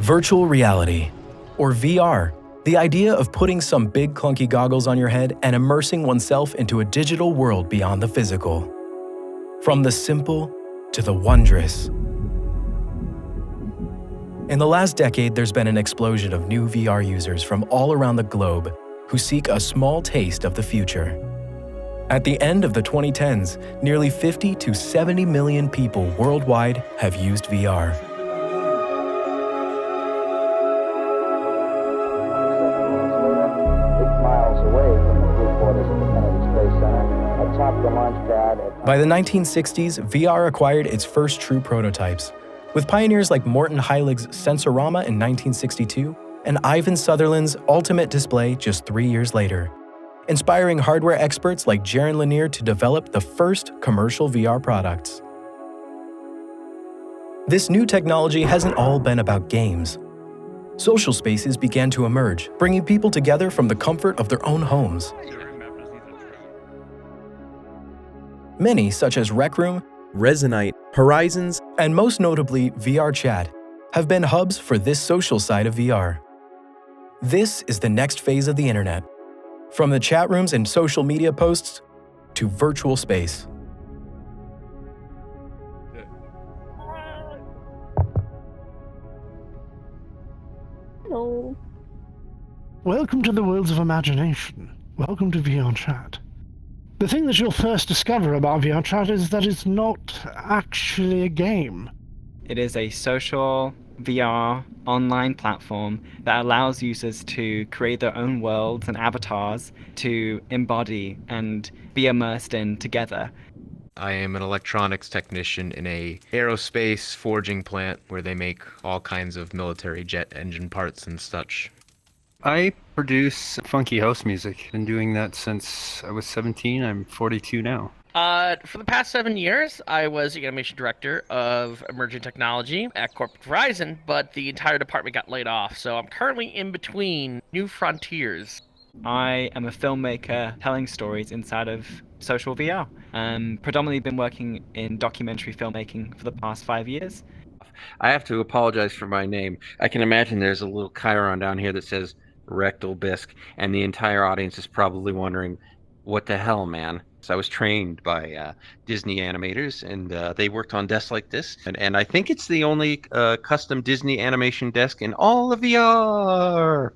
Virtual reality, or VR, the idea of putting some big clunky goggles on your head and immersing oneself into a digital world beyond the physical. From the simple to the wondrous. In the last decade, there's been an explosion of new VR users from all around the globe who seek a small taste of the future. At the end of the 2010s, nearly 50 to 70 million people worldwide have used VR. By the 1960s, VR acquired its first true prototypes, with pioneers like Morton Heilig's Sensorama in 1962 and Ivan Sutherland's Ultimate Display just 3 years later, inspiring hardware experts like Jaron Lanier to develop the first commercial VR products. This new technology hasn't all been about games. Social spaces began to emerge, bringing people together from the comfort of their own homes. Many, such as Rec Room, Resonite, Horizons, and most notably VR Chat, have been hubs for this social side of VR. This is the next phase of the internet, from the chat rooms and social media posts to virtual space. Hello. Welcome to the worlds of imagination. Welcome to VR Chat. The thing that you'll first discover about VR Chat is that it's not actually a game. It is a social VR online platform that allows users to create their own worlds and avatars to embody and be immersed in together. I am an electronics technician in a aerospace forging plant where they make all kinds of military jet engine parts and such. I produce funky house music. Been doing that since I was 17. I'm 42 now. For the past 7 years, I was the animation director of emerging technology at corporate Verizon, but the entire department got laid off, so I'm currently in between new frontiers. I am a filmmaker telling stories inside of social VR. Predominantly been working in documentary filmmaking for the past 5 years. I have to apologize for my name. I can imagine there's a little chyron down here that says Rectal Bisque, and the entire audience is probably wondering, what the hell, man? So I was trained by Disney animators, and they worked on desks like this. And I think it's the only custom Disney animation desk in all of VR.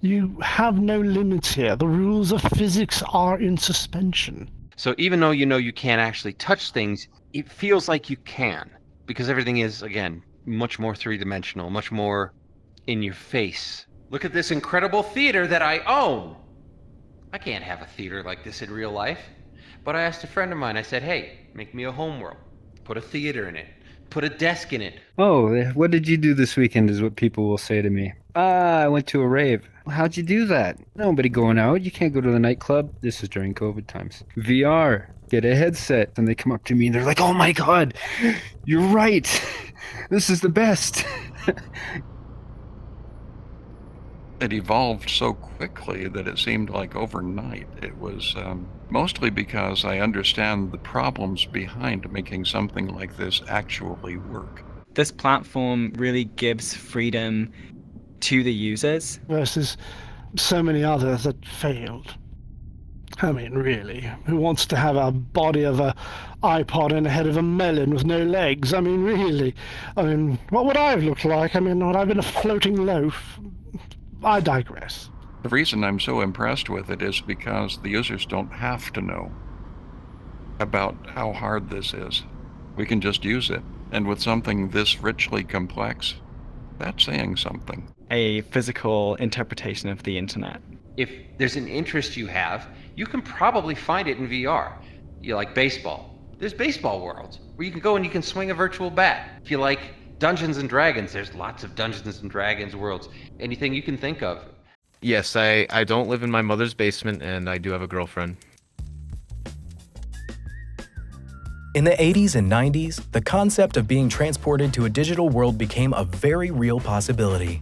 You have no limits here. The rules of physics are in suspension. So even though you know you can't actually touch things, it feels like you can. Because everything is, again, much more three-dimensional, much more in your face. Look at this incredible theater that I own. I can't have a theater like this in real life. But I asked a friend of mine, I said, hey, make me a homeworld. Put a theater in it. Put a desk in it. Oh, what did you do this weekend is what people will say to me. I went to a rave. How'd you do that? Nobody going out. You can't go to the nightclub. This is during COVID times. VR. Get a headset. And they come up to me and they're like, oh my God, you're right. This is the best. It evolved so quickly that it seemed like overnight. It was mostly because I understand the problems behind making something like this actually work. This platform really gives freedom to the users. Versus so many others that failed. I mean, really, who wants to have a body of a iPod and a head of a melon with no legs? I mean, really. I mean, what would I have looked like? I mean, would I have been a floating loaf? I digress. The reason I'm so impressed with it is because the users don't have to know about how hard this is. We can just use it. And with something this richly complex, that's saying something. A physical interpretation of the internet. If there's an interest you have, you can probably find it in VR. You like baseball. There's baseball worlds where you can go and you can swing a virtual bat. If you like Dungeons and Dragons, there's lots of Dungeons and Dragons worlds. Anything you can think of. Yes, I don't live in my mother's basement, and I do have a girlfriend. In the 80s and 90s, the concept of being transported to a digital world became a very real possibility.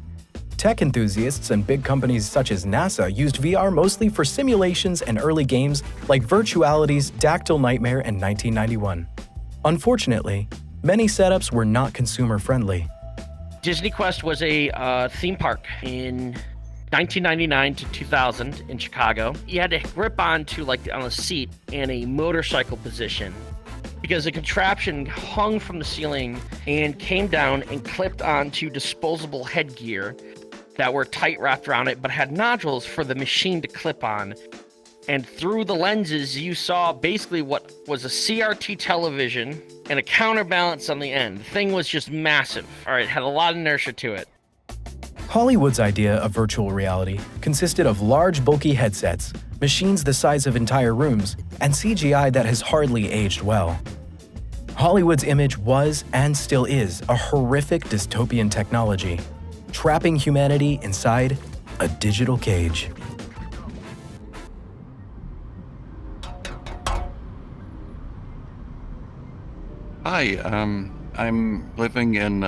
Tech enthusiasts and big companies such as NASA used VR mostly for simulations and early games like Virtuality's Dactyl Nightmare in 1991. Unfortunately, many setups were not consumer-friendly. Disney Quest was a theme park in 1999 to 2000 in Chicago. You had to grip onto on a seat in a motorcycle position because the contraption hung from the ceiling and came down and clipped onto disposable headgear that were tight wrapped around it, but had nodules for the machine to clip on. And through the lenses, you saw basically what was a CRT television and a counterbalance on the end. The thing was just massive. All right, it had a lot of inertia to it. Hollywood's idea of virtual reality consisted of large, bulky headsets, machines the size of entire rooms, and CGI that has hardly aged well. Hollywood's image was, and still is, a horrific dystopian technology, trapping humanity inside a digital cage. Hi, I'm living in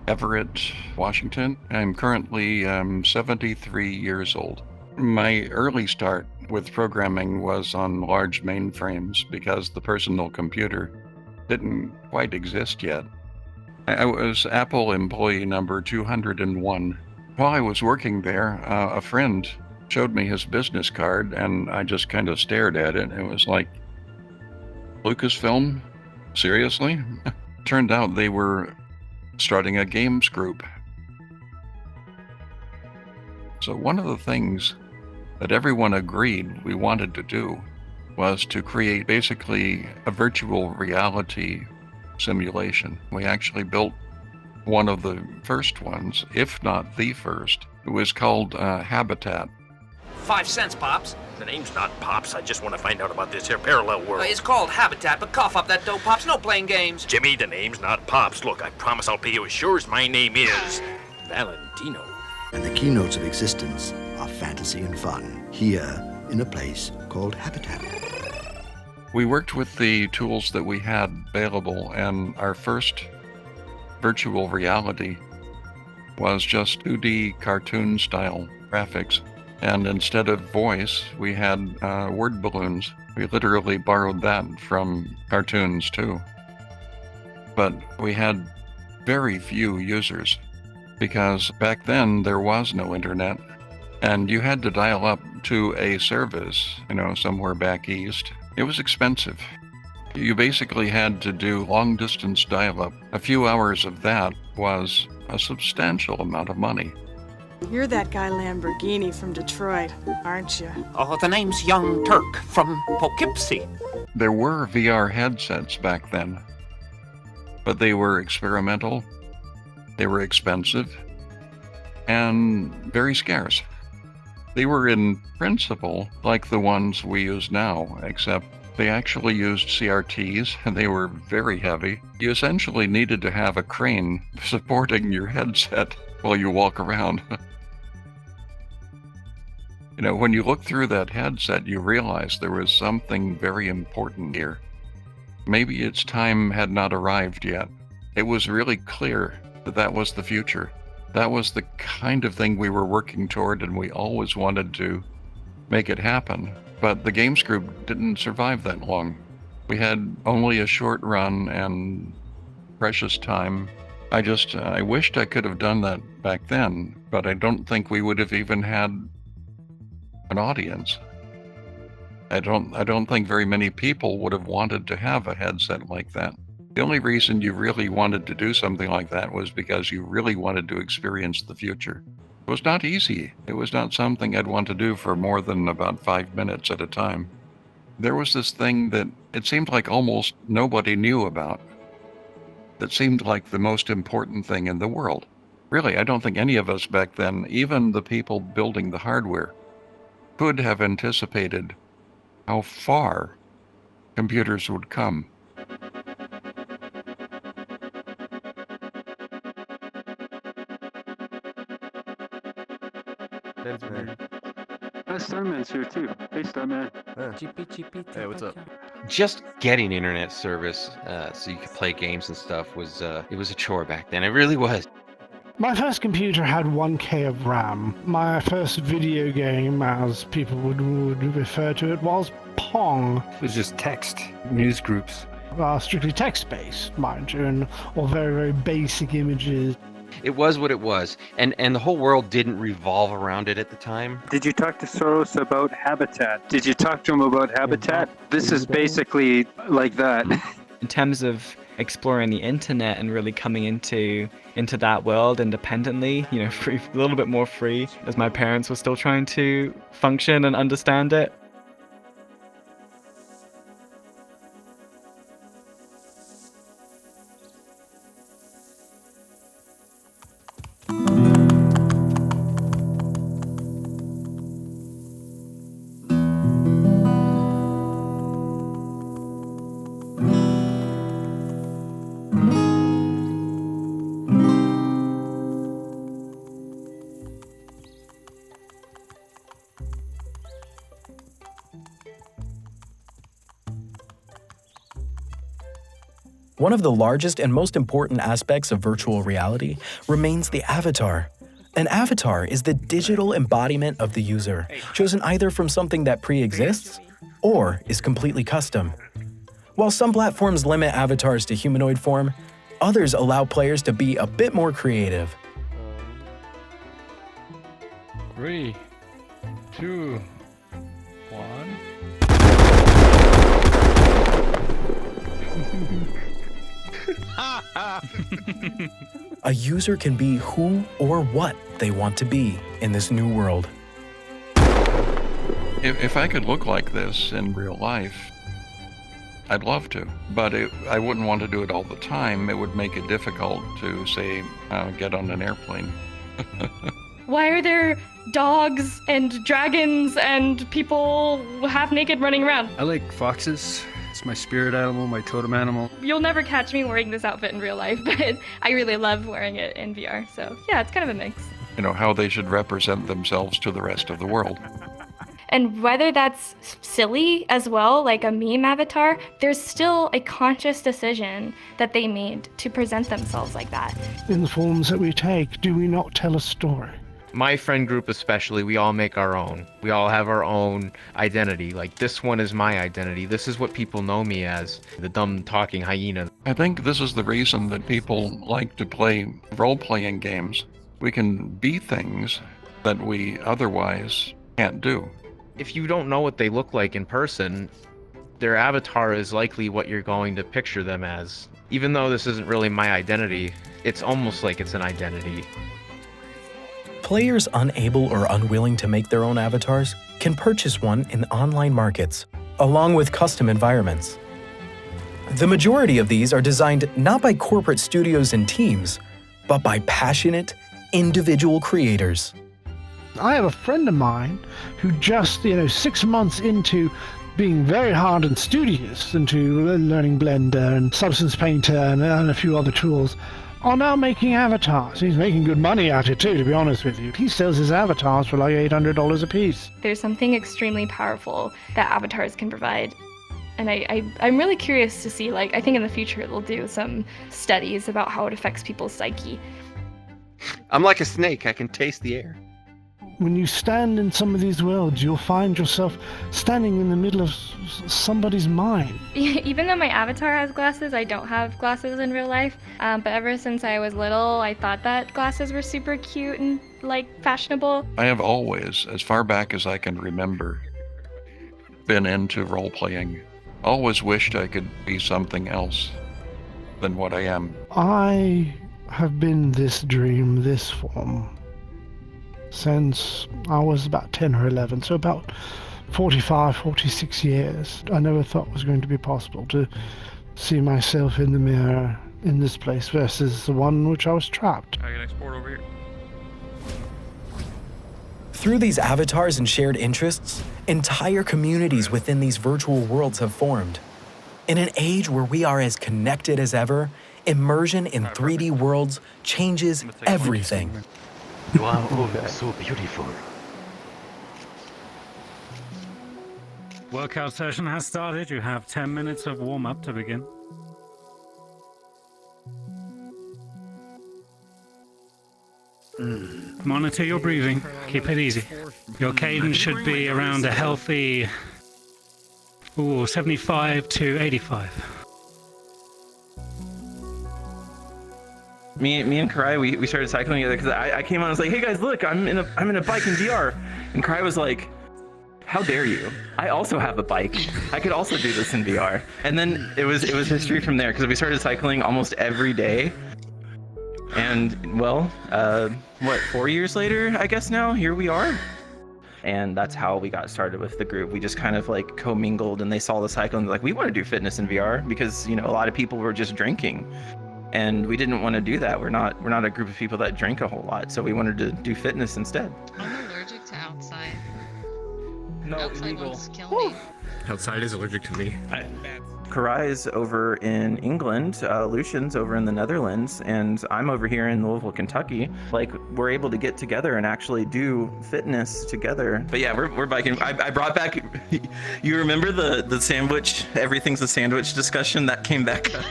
Everett, Washington. I'm currently 73 years old. My early start with programming was on large mainframes because the personal computer didn't quite exist yet. I was Apple employee number 201. While I was working there, a friend showed me his business card, and I just kind of stared at it. It was like, Lucasfilm? Seriously? Turned out they were starting a games group. So one of the things that everyone agreed we wanted to do was to create basically a virtual reality simulation. We actually built one of the first ones, if not the first. It was called Habitat. 5 cents, Pops. The name's not Pops. I just want to find out about this here parallel world. It's called Habitat, but cough up that dough, Pops. No playing games. Jimmy, the name's not Pops. Look, I promise I'll pay you as sure as my name is Valentino. And the keynotes of existence are fantasy and fun, here in a place called Habitat. We worked with the tools that we had available, and our first virtual reality was just 2D cartoon-style graphics. And instead of voice, we had word balloons. We literally borrowed that from cartoons, too. But we had very few users, because back then there was no internet, and you had to dial up to a service, somewhere back east. It was expensive. You basically had to do long-distance dial-up. A few hours of that was a substantial amount of money. You're that guy Lamborghini from Detroit, aren't you? Oh, the name's Young Turk from Poughkeepsie. There were VR headsets back then, but they were experimental, they were expensive, and very scarce. They were in principle like the ones we use now, except they actually used CRTs, and they were very heavy. You essentially needed to have a crane supporting your headset while you walk around. When you look through that headset, you realize there was something very important here. Maybe its time had not arrived yet. It was really clear that that was the future. That was the kind of thing we were working toward, and we always wanted to make it happen. But the games group didn't survive that long. We had only a short run and precious time. I wished I could have done that back then, but I don't think we would have even had an audience. I don't think very many people would have wanted to have a headset like that. The only reason you really wanted to do something like that was because you really wanted to experience the future. It was not easy. It was not something I'd want to do for more than about 5 minutes at a time. There was this thing that it seemed like almost nobody knew about, that seemed like the most important thing in the world. Really, I don't think any of us back then, even the people building the hardware, could have anticipated how far computers would come. That's weird. Starman's here too. Hey, Starman. Hey, what's up? Just getting internet service so you could play games and stuff was it was a chore back then. It really was. My first computer had 1K of RAM. My first video game, as people would refer to it, was Pong. It was just text, news groups. Strictly text-based, mind you, or very, very basic images. It was what it was, and the whole world didn't revolve around it at the time. Did you talk to Soros about Habitat? Did you talk to him about Habitat? This is basically like that. In terms of exploring the internet and really coming into that world independently, you know, free, a little bit more free, as my parents were still trying to function and understand it. One of the largest and most important aspects of virtual reality remains the avatar. An avatar is the digital embodiment of the user, chosen either from something that pre-exists or is completely custom. While some platforms limit avatars to humanoid form, others allow players to be a bit more creative. 3, 2, 1. A user can be who or what they want to be in this new world. If I could look like this in real life, I'd love to, but I wouldn't want to do it all the time. It would make it difficult to, say, get on an airplane. Why are there dogs and dragons and people half naked running around? I like foxes. It's my spirit animal, my totem animal. You'll never catch me wearing this outfit in real life, but I really love wearing it in VR. So yeah, it's kind of a mix. You know, how they should represent themselves to the rest of the world. And whether that's silly as well, like a meme avatar, there's still a conscious decision that they made to present themselves like that. In the forms that we take, do we not tell a story? My friend group especially, we all make our own. We all have our own identity. Like, this one is my identity. This is what people know me as, the dumb talking hyena. I think this is the reason that people like to play role-playing games. We can be things that we otherwise can't do. If you don't know what they look like in person, their avatar is likely what you're going to picture them as. Even though this isn't really my identity, it's almost like it's an identity. Players unable or unwilling to make their own avatars can purchase one in online markets, along with custom environments. The majority of these are designed not by corporate studios and teams, but by passionate, individual creators. I have a friend of mine who just, 6 months into being very hard and studious, into learning Blender and Substance Painter and a few other tools, are now making avatars. He's making good money at it too, to be honest with you. He sells his avatars for like $800 a piece. There's something extremely powerful that avatars can provide. And I'm really curious to see, I think in the future they'll do some studies about how it affects people's psyche. I'm like a snake. I can taste the air. When you stand in some of these worlds, you'll find yourself standing in the middle of somebody's mind. Even though my avatar has glasses, I don't have glasses in real life. But ever since I was little, I thought that glasses were super cute and, fashionable. I have always, as far back as I can remember, been into role-playing. Always wished I could be something else than what I am. I have been this dream, this form, since I was about 10 or 11, so about 45, 46 years. I never thought it was going to be possible to see myself in the mirror in this place versus the one in which I was trapped. I can export over here. Through these avatars and shared interests, entire communities within these virtual worlds have formed. In an age where we are as connected as ever, immersion in 3D worlds changes everything. You are all so beautiful. Workout session has started. You have 10 minutes of warm-up to begin. Monitor your breathing. Keep it easy. Your cadence should be around a healthy 75 to 85. Me and Karai, we started cycling together because I came on and was like, hey guys, look, I'm in a bike in VR. And Karai was like, how dare you? I also have a bike. I could also do this in VR. And then it was history from there because we started cycling almost every day. And well, 4 years later, I guess now, here we are. And that's how we got started with the group. We just kind of like commingled, and they saw the cycle and they're like, we want to do fitness in VR because, you know, a lot of people were just drinking. And we didn't want to do that. We're not a group of people that drink a whole lot. So we wanted to do fitness instead. I'm allergic to outside. No, outside illegal. wants to kill me. Outside is allergic to me. Karai's over in England, Lucian's over in the Netherlands, and I'm over here in Louisville, Kentucky. Like, we're able to get together and actually do fitness together. But yeah, we're biking. I brought back, you remember the sandwich, everything's a sandwich discussion that came back up?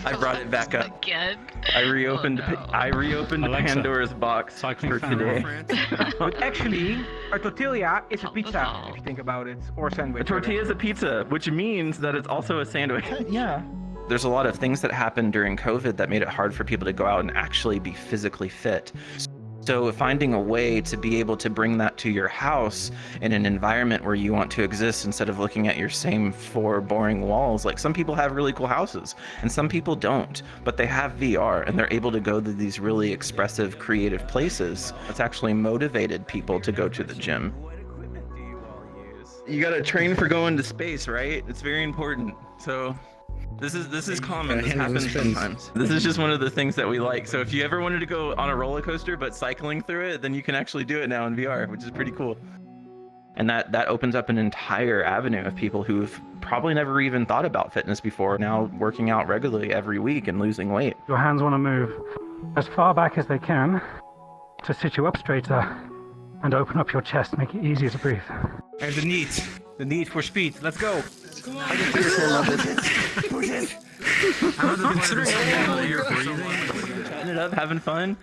I brought it back up. Again? I reopened Alexa, Pandora's box cycling for fan today. But actually, a tortilla is a pizza, if you think about it, or a sandwich. A tortilla is a pizza, which means that it's also a sandwich. Yeah. There's a lot of things that happened during COVID that made it hard for people to go out and actually be physically fit. So finding a way to be able to bring that to your house in an environment where you want to exist instead of looking at your same 4 boring walls. Like, some people have really cool houses and some people don't, but they have VR and they're able to go to these really expressive, creative places. It's actually motivated people to go to the gym. You gotta train for going to space, right? It's very important. So this is common. This happens sometimes. This is just one of the things that we like. So if you ever wanted to go on a roller coaster but cycling through it, then you can actually do it now in VR, which is pretty cool. And that opens up an entire avenue of people who've probably never even thought about fitness before, now working out regularly every week and losing weight. Your hands want to move as far back as they can to sit you up straighter and open up your chest, make it easier to breathe. And the need for speed. Let's go. I can feel so love it. Push it. Chatting it up, having fun.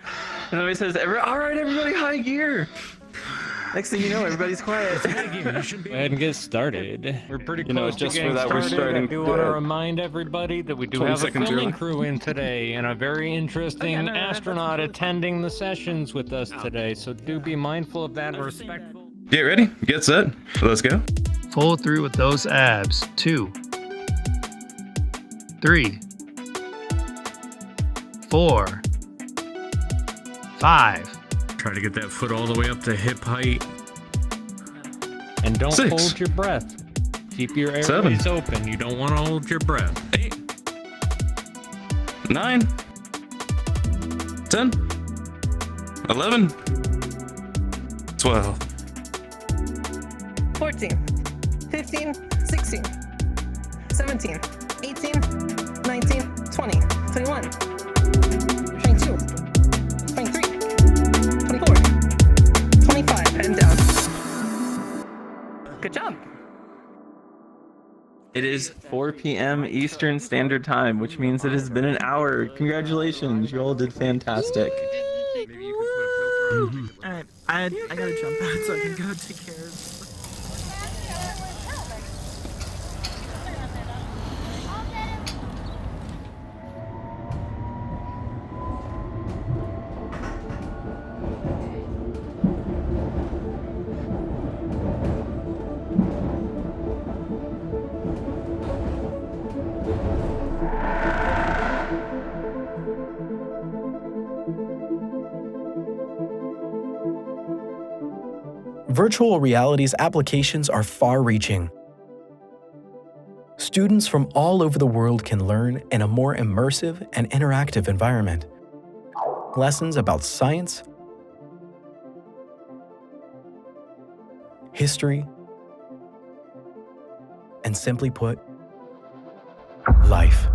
And then he says, all right, everybody, high gear. Next thing you know, everybody's quiet. Go ahead and get started. We're pretty close just to for getting that, we're started. I starting do want to remind everybody that we do have a 20 seconds filming early. crew in today and a very interesting astronaut attending the sessions with us today. So do be mindful of that and respectful. Get ready, get set, let's go. Pull through with those abs. 2, 3, 4, 5. Try to get that foot all the way up to hip height. And don't 6. hold your breath. Keep your airways 7. open. You don't want to hold your breath. 8, 9, 10, 11, 12. 14, 15, 16, 17, 18, 19, 20, 21, 22, 23, 24, 25, and down. Good job. It is 4 p.m. Eastern Standard Time, which means it has been an hour. Congratulations, you all did fantastic. Alright, I gotta jump out so I can go take care of. Virtual reality's applications are far-reaching. Students from all over the world can learn in a more immersive and interactive environment. Lessons about science, history, and simply put, life.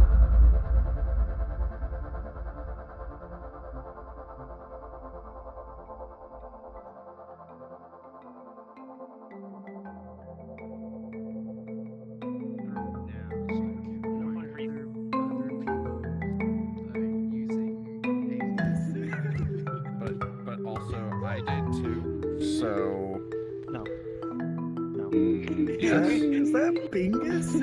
But also I did too. So no. Yes. Is that Bingus?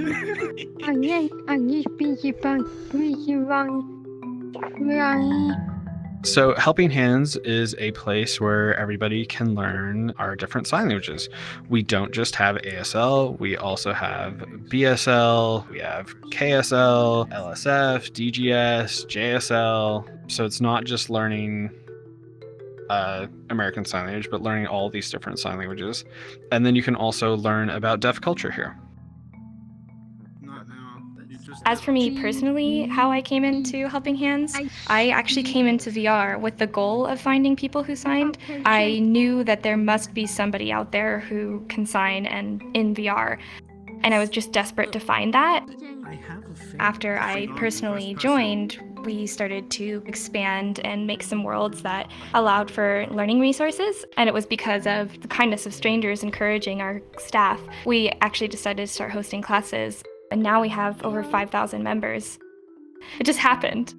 So Helping Hands is a place where everybody can learn our different sign languages. We don't just have ASL, we also have BSL, we have KSL, LSF, DGS, JSL. So it's not just learning American Sign Language, but learning all these different sign languages. And then you can also learn about deaf culture here. As for me personally, how I came into Helping Hands, I actually came into VR with the goal of finding people who signed. I knew that there must be somebody out there who can sign and in VR, and I was just desperate to find that. After I personally joined, we started to expand and make some worlds that allowed for learning resources, and it was because of the kindness of strangers encouraging our staff. We actually decided to start hosting classes. And now we have over 5,000 members. It just happened.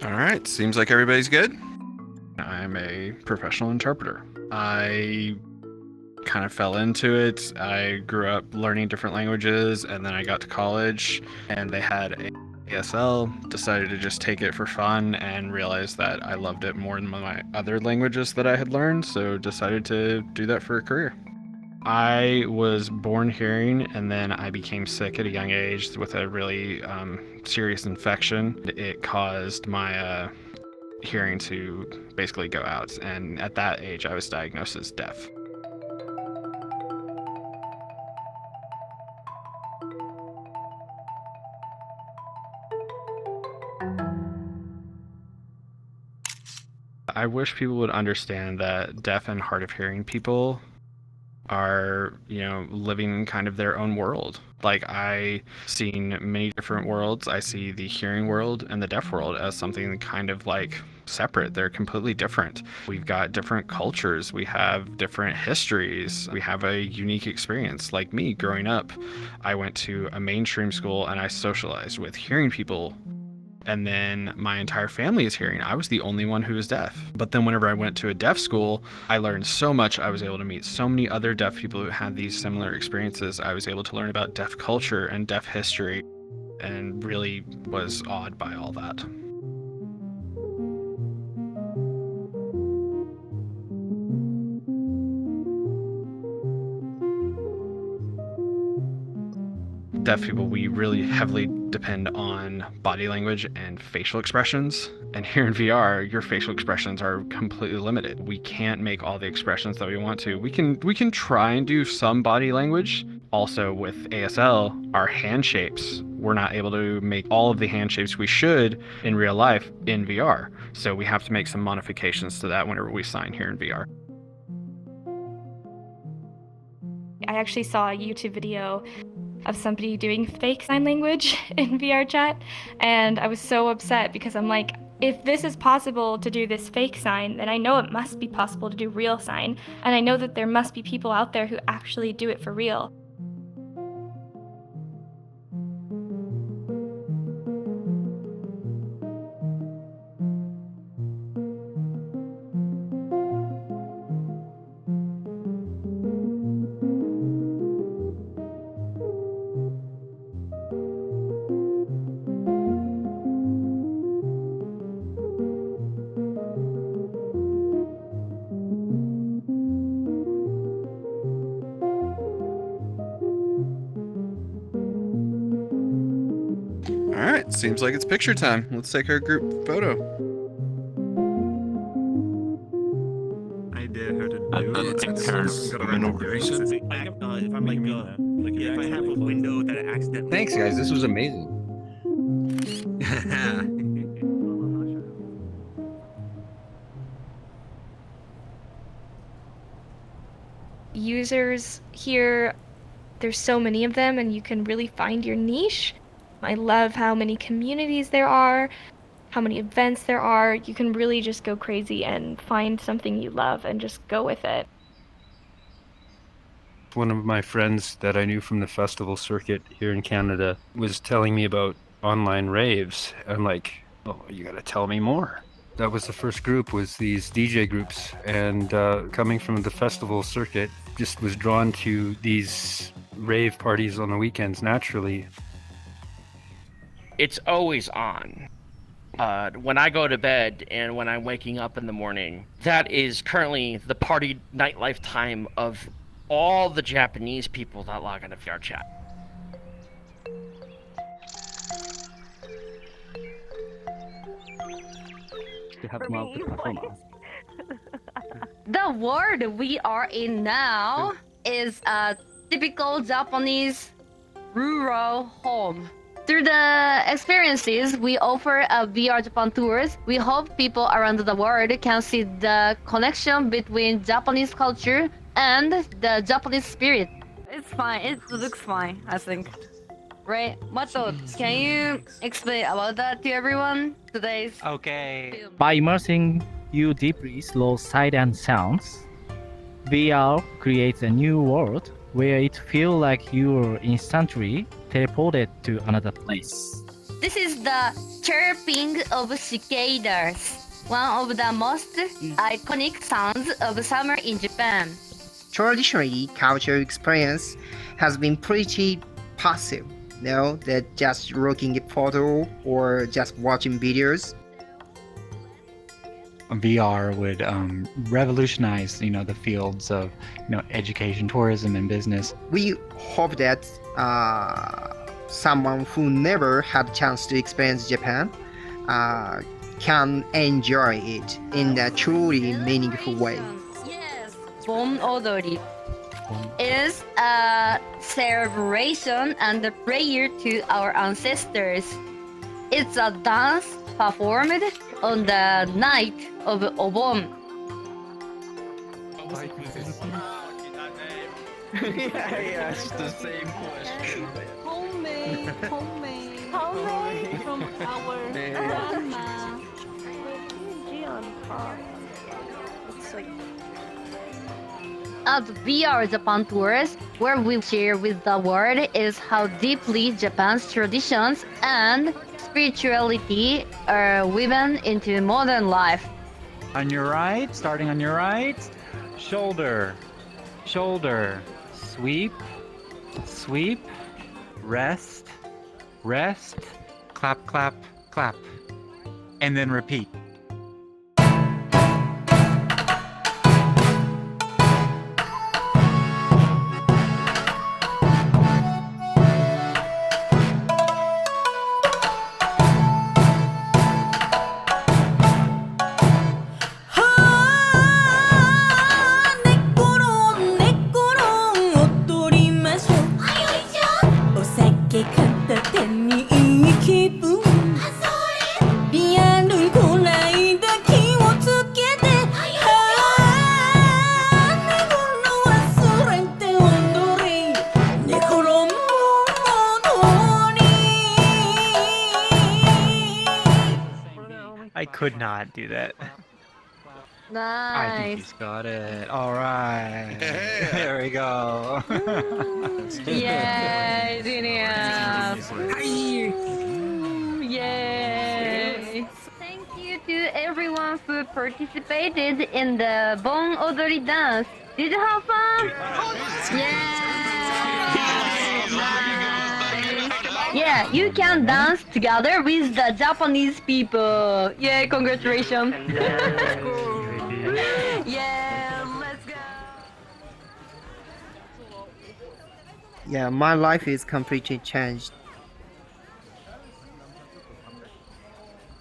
All right, seems like everybody's good. I'm a professional interpreter. I kind of fell into it. I grew up learning different languages, and then I got to college, and they had a ASL, decided to just take it for fun and realized that I loved it more than my other languages that I had learned, so decided to do that for a career. I was born hearing, and then I became sick at a young age with a really serious infection. It caused my hearing to basically go out, and at that age I was diagnosed as deaf. I wish people would understand that deaf and hard of hearing people are, living in kind of their own world. Like, I seen many different worlds. I see the hearing world and the deaf world as something kind of like separate. They're completely different. We've got different cultures. We have different histories. We have a unique experience. Like me, growing up, I went to a mainstream school and I socialized with hearing people. And then my entire family is hearing. I was the only one who was deaf. But then whenever I went to a deaf school, I learned so much. I was able to meet so many other deaf people who had these similar experiences. I was able to learn about deaf culture and deaf history, and really was awed by all that. Deaf people, we really heavily depend on body language and facial expressions. And here in VR, your facial expressions are completely limited. We can't make all the expressions that we want to. We can try and do some body language. Also with ASL, our hand shapes, we're not able to make all of the hand shapes we should in real life in VR. So we have to make some modifications to that whenever we sign here in VR. I actually saw a YouTube video of somebody doing fake sign language in VR chat, and I was so upset because I'm like, if this is possible to do this fake sign, then I know it must be possible to do real sign, and I know that there must be people out there who actually do it for real. Alright, seems like it's picture time. Let's take our group photo. I dare her to do it. If I have a window that I accidentally... Thanks, guys. This was amazing. Users here, there's so many of them, and you can really find your niche. I love how many communities there are, how many events there are. You can really just go crazy and find something you love and just go with it. One of my friends that I knew from the festival circuit here in Canada was telling me about online raves. I'm like, oh, you gotta tell me more. That was the first group, was these DJ groups, and coming from the festival circuit, just was drawn to these rave parties on the weekends naturally. It's always on. When I go to bed and when I'm waking up in the morning, that is currently the party nightlife time of all the Japanese people that log into VR chat. The world we are in now is a typical Japanese rural home. Through the experiences we offer VR Japan tours, we hope people around the world can see the connection between Japanese culture and the Japanese spirit. It's fine. It looks fine, I think. Right? Mato, can you explain about that to everyone? Today's Okay. By immersing you deeply through sight and sounds, VR creates a new world where it feels like you're instantly teleported to another place. This is the chirping of cicadas, one of the most iconic sounds of summer in Japan. Traditionally, cultural experience has been pretty passive. No, that just looking at photo or just watching videos. VR would revolutionize, the fields of, education, tourism, and business. We hope that someone who never had a chance to experience Japan can enjoy it in a truly meaningful way. Bon Odori is a celebration and a prayer to our ancestors. It's a dance performed on the night of Obon. Yeah, it's the same question. Homemade from our grandma. G on top. It's like At VR Japan Tours, where we share with the world is how deeply Japan's traditions and spirituality are woven into modern life. On your right, starting on your right, shoulder, shoulder, sweep, sweep, rest, rest, clap, clap, clap, and then repeat. I could not do that. Nice. I think he's got it. All right. There we go. Yay, genius. Yay. Thank you to everyone who participated in the Bon Odori dance. Did you have fun? Yeah, you can dance together with the Japanese people. Yeah, congratulations. Yeah, let's go. Yeah, my life is completely changed.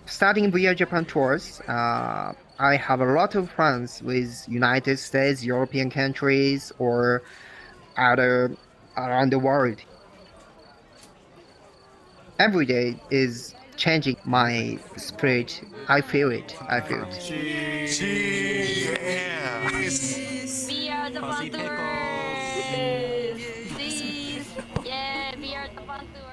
Starting VR Japan tours, I have a lot of friends with United States, European countries, or other around the world. Every day is changing my spirit. I feel it. I feel it. We are the fun tour. Please. Yeah, we are the fun tour.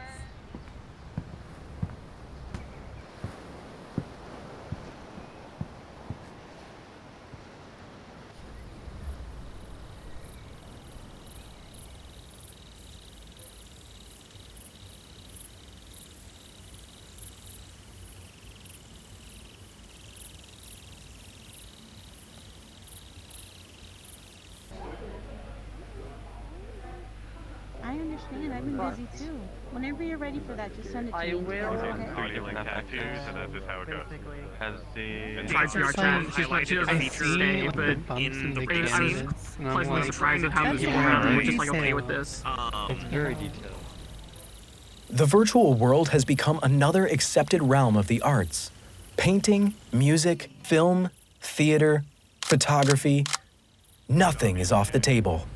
busy too. Whenever you're ready for that, just send it to me. Okay? Are you like tattoos, and that's just how it goes? Has the VR chat highlighted as a feature today, but I was pleasantly surprised at how many people were just like okay with this. It's very detailed. The virtual world has become another accepted realm of the arts. Painting, music, film, theater, photography, nothing is off the table.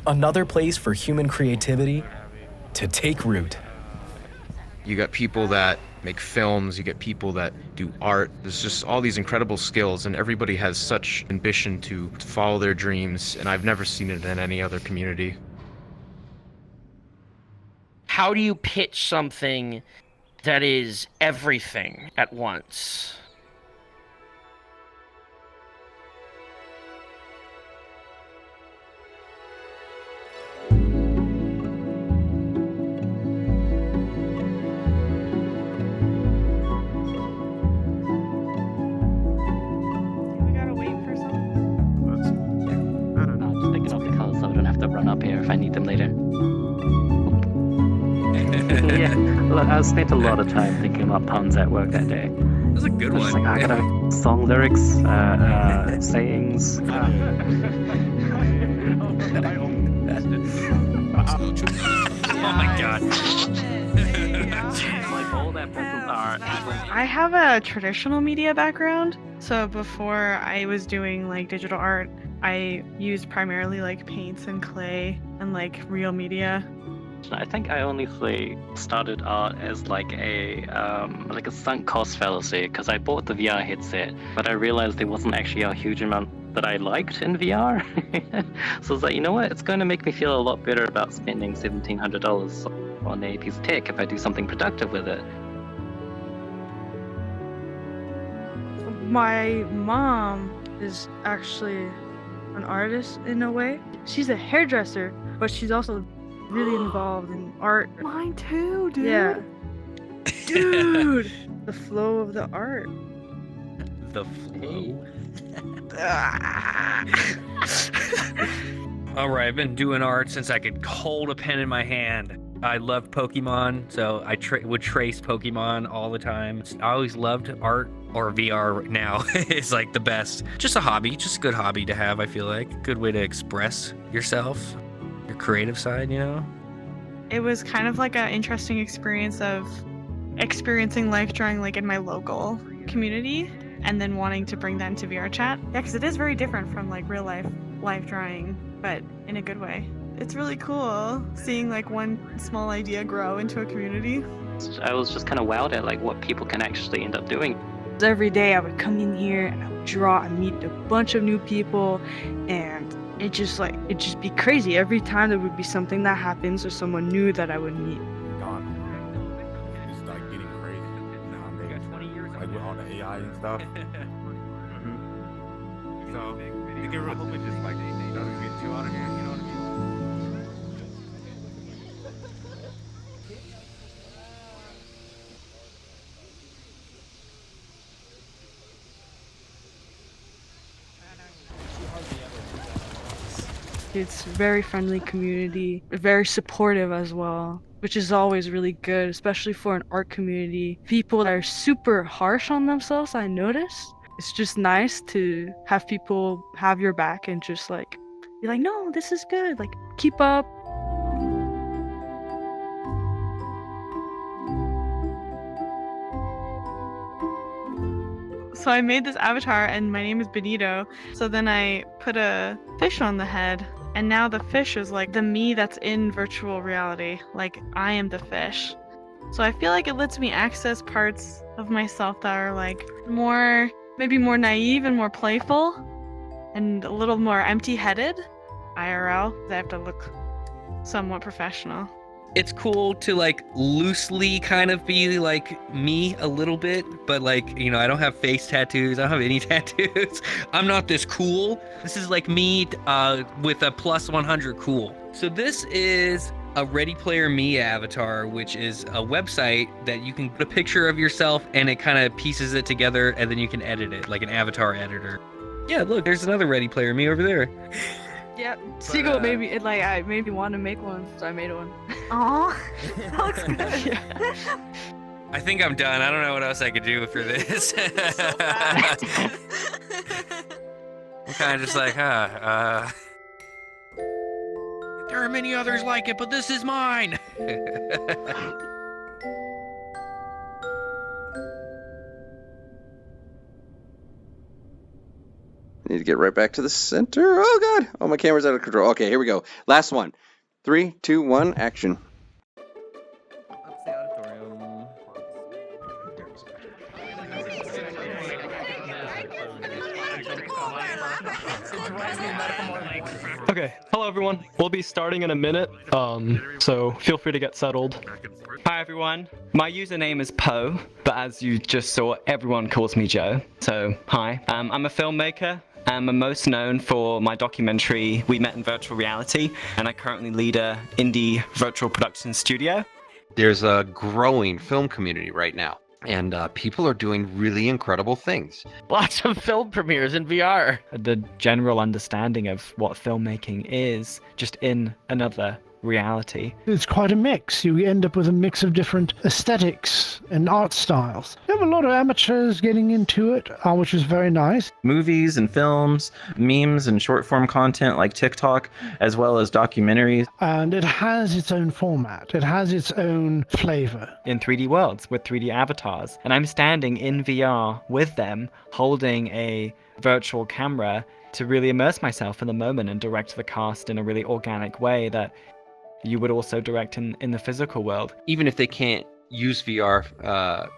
Another place for human creativity to take root. You got people that make films, you get people that do art. There's just all these incredible skills, and everybody has such ambition to follow their dreams, and I've never seen it in any other community. How do you pitch something that is everything at once? Just picking up the colors so I don't have to run up here if I need them later. Yeah, look, I spent a lot of time thinking about puns at work that day. That's a good one. Like, I gotta song lyrics, sayings. Oh my god. Like all that pencils are. I have a traditional media background, so before I was doing like digital art, I used primarily like paints and clay and like real media. I think I honestly started out as like a sunk cost fallacy because I bought the VR headset, but I realized there wasn't actually a huge amount that I liked in VR. So I was like, you know what? It's going to make me feel a lot better about spending $1,700 on a piece of tech if I do something productive with it. My mom is actually an artist in a way. She's a hairdresser, but she's also really involved in art. Mine too, dude. Yeah. Dude! The flow of the art. The flow? Alright, I've been doing art since I could hold a pen in my hand. I loved Pokemon, so I would trace Pokemon all the time. I always loved art, or VR now is like the best. Just a hobby, just a good hobby to have, I feel like. Good way to express yourself, your creative side, you know? It was kind of like an interesting experience of experiencing life drawing like in my local community and then wanting to bring that into VR chat. Yeah, because it is very different from like real life drawing, but in a good way. It's really cool seeing like one small idea grow into a community. I was just kind of wowed at like what people can actually end up doing. Every day I would come in here and I would draw and meet a bunch of new people, and it'd just be crazy. Every time there would be something that happens or someone new that I would meet. It's like getting crazy nowadays. Like with all the AI and stuff. So you can really just like doesn't get too out of here, you know what I mean? It's a very friendly community, very supportive as well, which is always really good, especially for an art community. People that are super harsh on themselves, I notice. It's just nice to have people have your back and just like be like, no, this is good, like keep up. So I made this avatar and my name is Benito. So then I put a fish on the head, and now the fish is like the me that's in virtual reality. Like I am the fish. So I feel like it lets me access parts of myself that are like maybe more naive and more playful and a little more empty-headed. IRL, I have to look somewhat professional. It's cool to like loosely kind of be like me a little bit, but like, you know, I don't have face tattoos. I don't have any tattoos. I'm not this cool. This is like me with a plus 100 cool. So this is a Ready Player Me avatar, which is a website that you can put a picture of yourself and it kind of pieces it together and then you can edit it like an avatar editor. Yeah, look, there's another Ready Player Me over there. Yeah, Siegel made me I made me want to make one, so I made one. Aw, that looks good. I think I'm done. I don't know what else I could do for this. I'm kind of just like, there are many others like it, but this is mine. Need to get right back to the center. Oh god. Oh, my camera's out of control. Okay, here we go. Last one. 3, 2, 1, action. Okay, hello everyone. We'll be starting in a minute, so feel free to get settled. Hi everyone, my username is Poe, but as you just saw, everyone calls me Joe. So, hi. I'm a filmmaker. I'm most known for my documentary, We Met in Virtual Reality, and I currently lead a indie virtual production studio. There's a growing film community right now, and people are doing really incredible things. Lots of film premieres in VR. The general understanding of what filmmaking is, just in another reality. It's quite a mix. You end up with a mix of different aesthetics and art styles. You have a lot of amateurs getting into it, which is very nice. Movies and films, memes and short form content like TikTok, as well as documentaries. And it has its own format. It has its own flavor. In 3D worlds with 3D avatars. And I'm standing in VR with them, holding a virtual camera to really immerse myself in the moment and direct the cast in a really organic way that you would also direct in the physical world. Even if they can't use VR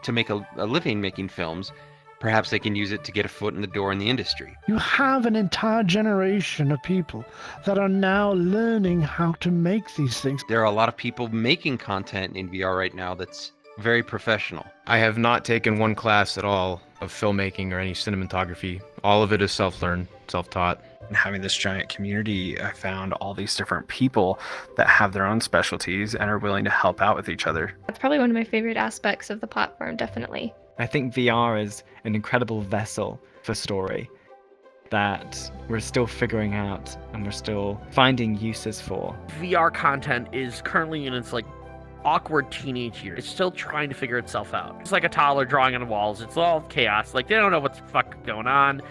to make a living making films, perhaps they can use it to get a foot in the door in the industry. You have an entire generation of people that are now learning how to make these things. There are a lot of people making content in VR right now that's very professional. I have not taken one class at all of filmmaking or any cinematography. All of it is self-learned, self-taught. And having this giant community, I found all these different people that have their own specialties and are willing to help out with each other. That's probably one of my favorite aspects of the platform, definitely. I think VR is an incredible vessel for story that we're still figuring out and we're still finding uses for. VR content is currently in its awkward teenage years. It's still trying to figure itself out. It's like a toddler drawing on walls. It's all chaos. They don't know what's fuck going on.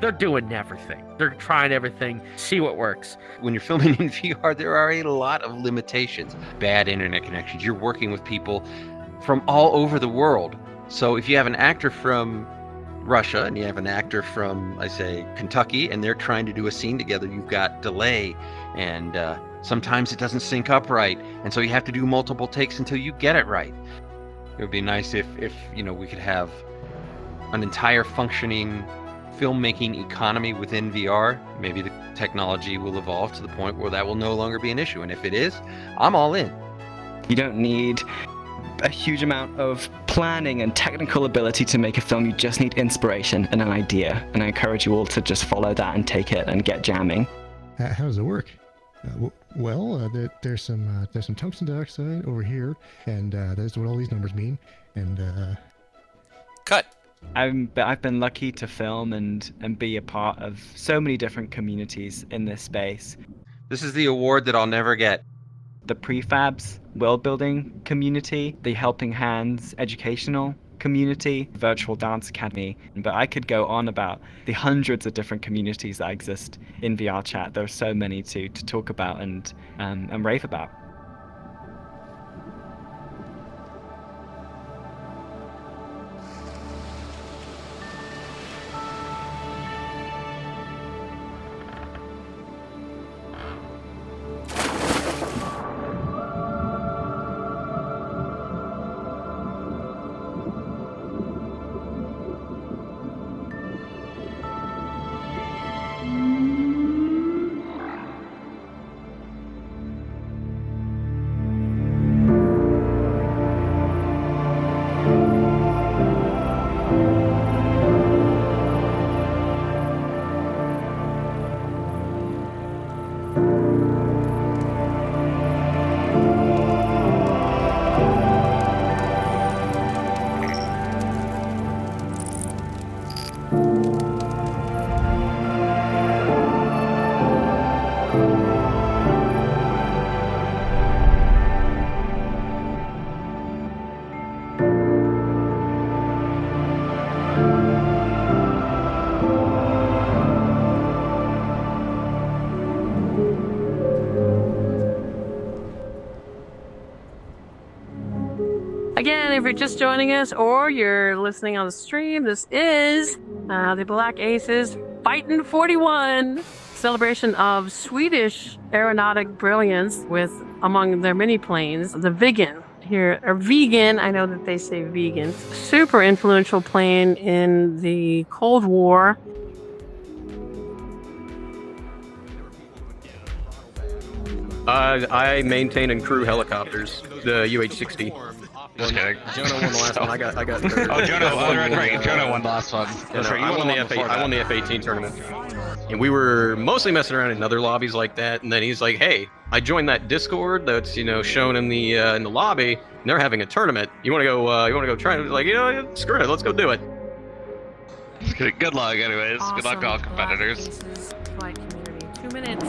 They're doing everything. They're trying everything, see what works. When you're filming in VR, there are a lot of limitations. Bad internet connections. You're working with people from all over the world. So if you have an actor from Russia and you have an actor from, I say, Kentucky, and they're trying to do a scene together, you've got delay, and sometimes it doesn't sync up right, and so you have to do multiple takes until you get it right. It would be nice if we could have an entire functioning filmmaking economy within VR. Maybe the technology will evolve to the point where that will no longer be an issue, and if it is, I'm all in. You don't need a huge amount of planning and technical ability to make a film. You just need inspiration and an idea, and I encourage you all to just follow that and take it and get jamming. How does it work? There's some tungsten dioxide over here, and that's what all these numbers mean. And cut. I've been lucky to film and be a part of so many different communities in this space. This is the award that I'll never get. The prefabs world building community, the Helping Hands educational community, Virtual Dance Academy. But I could go on about the hundreds of different communities that exist in VR chat. There are so many to talk about and rave about. just joining us or you're listening on the stream, this is the Black Aces Fightin' 41, celebration of Swedish aeronautic brilliance with, among their many planes, the Viggen. Here, or vegan, I know that they say vegan. Super influential plane in the Cold War. I maintain and crew helicopters, the UH-60. Just kidding. Jonah won the last one. I got. Oh, Jonah, right. Jonah won the last one. That's right. I won the F8. I won the F-18 tournament, and we were mostly messing around in other lobbies like that. And then he's like, "Hey, I joined that Discord that's shown in the lobby, and they're having a tournament. You want to go? You want to go try?" And I was like, screw it, let's go do it. Good luck, anyways. Awesome. Good luck to all competitors. Flight community. 2 minutes.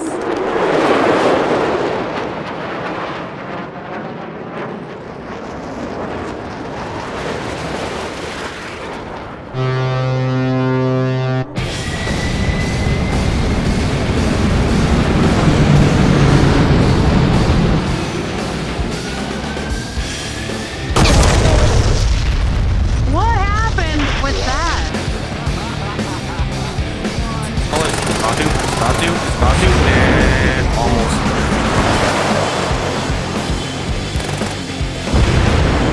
What happened with that? Spatu, and almost.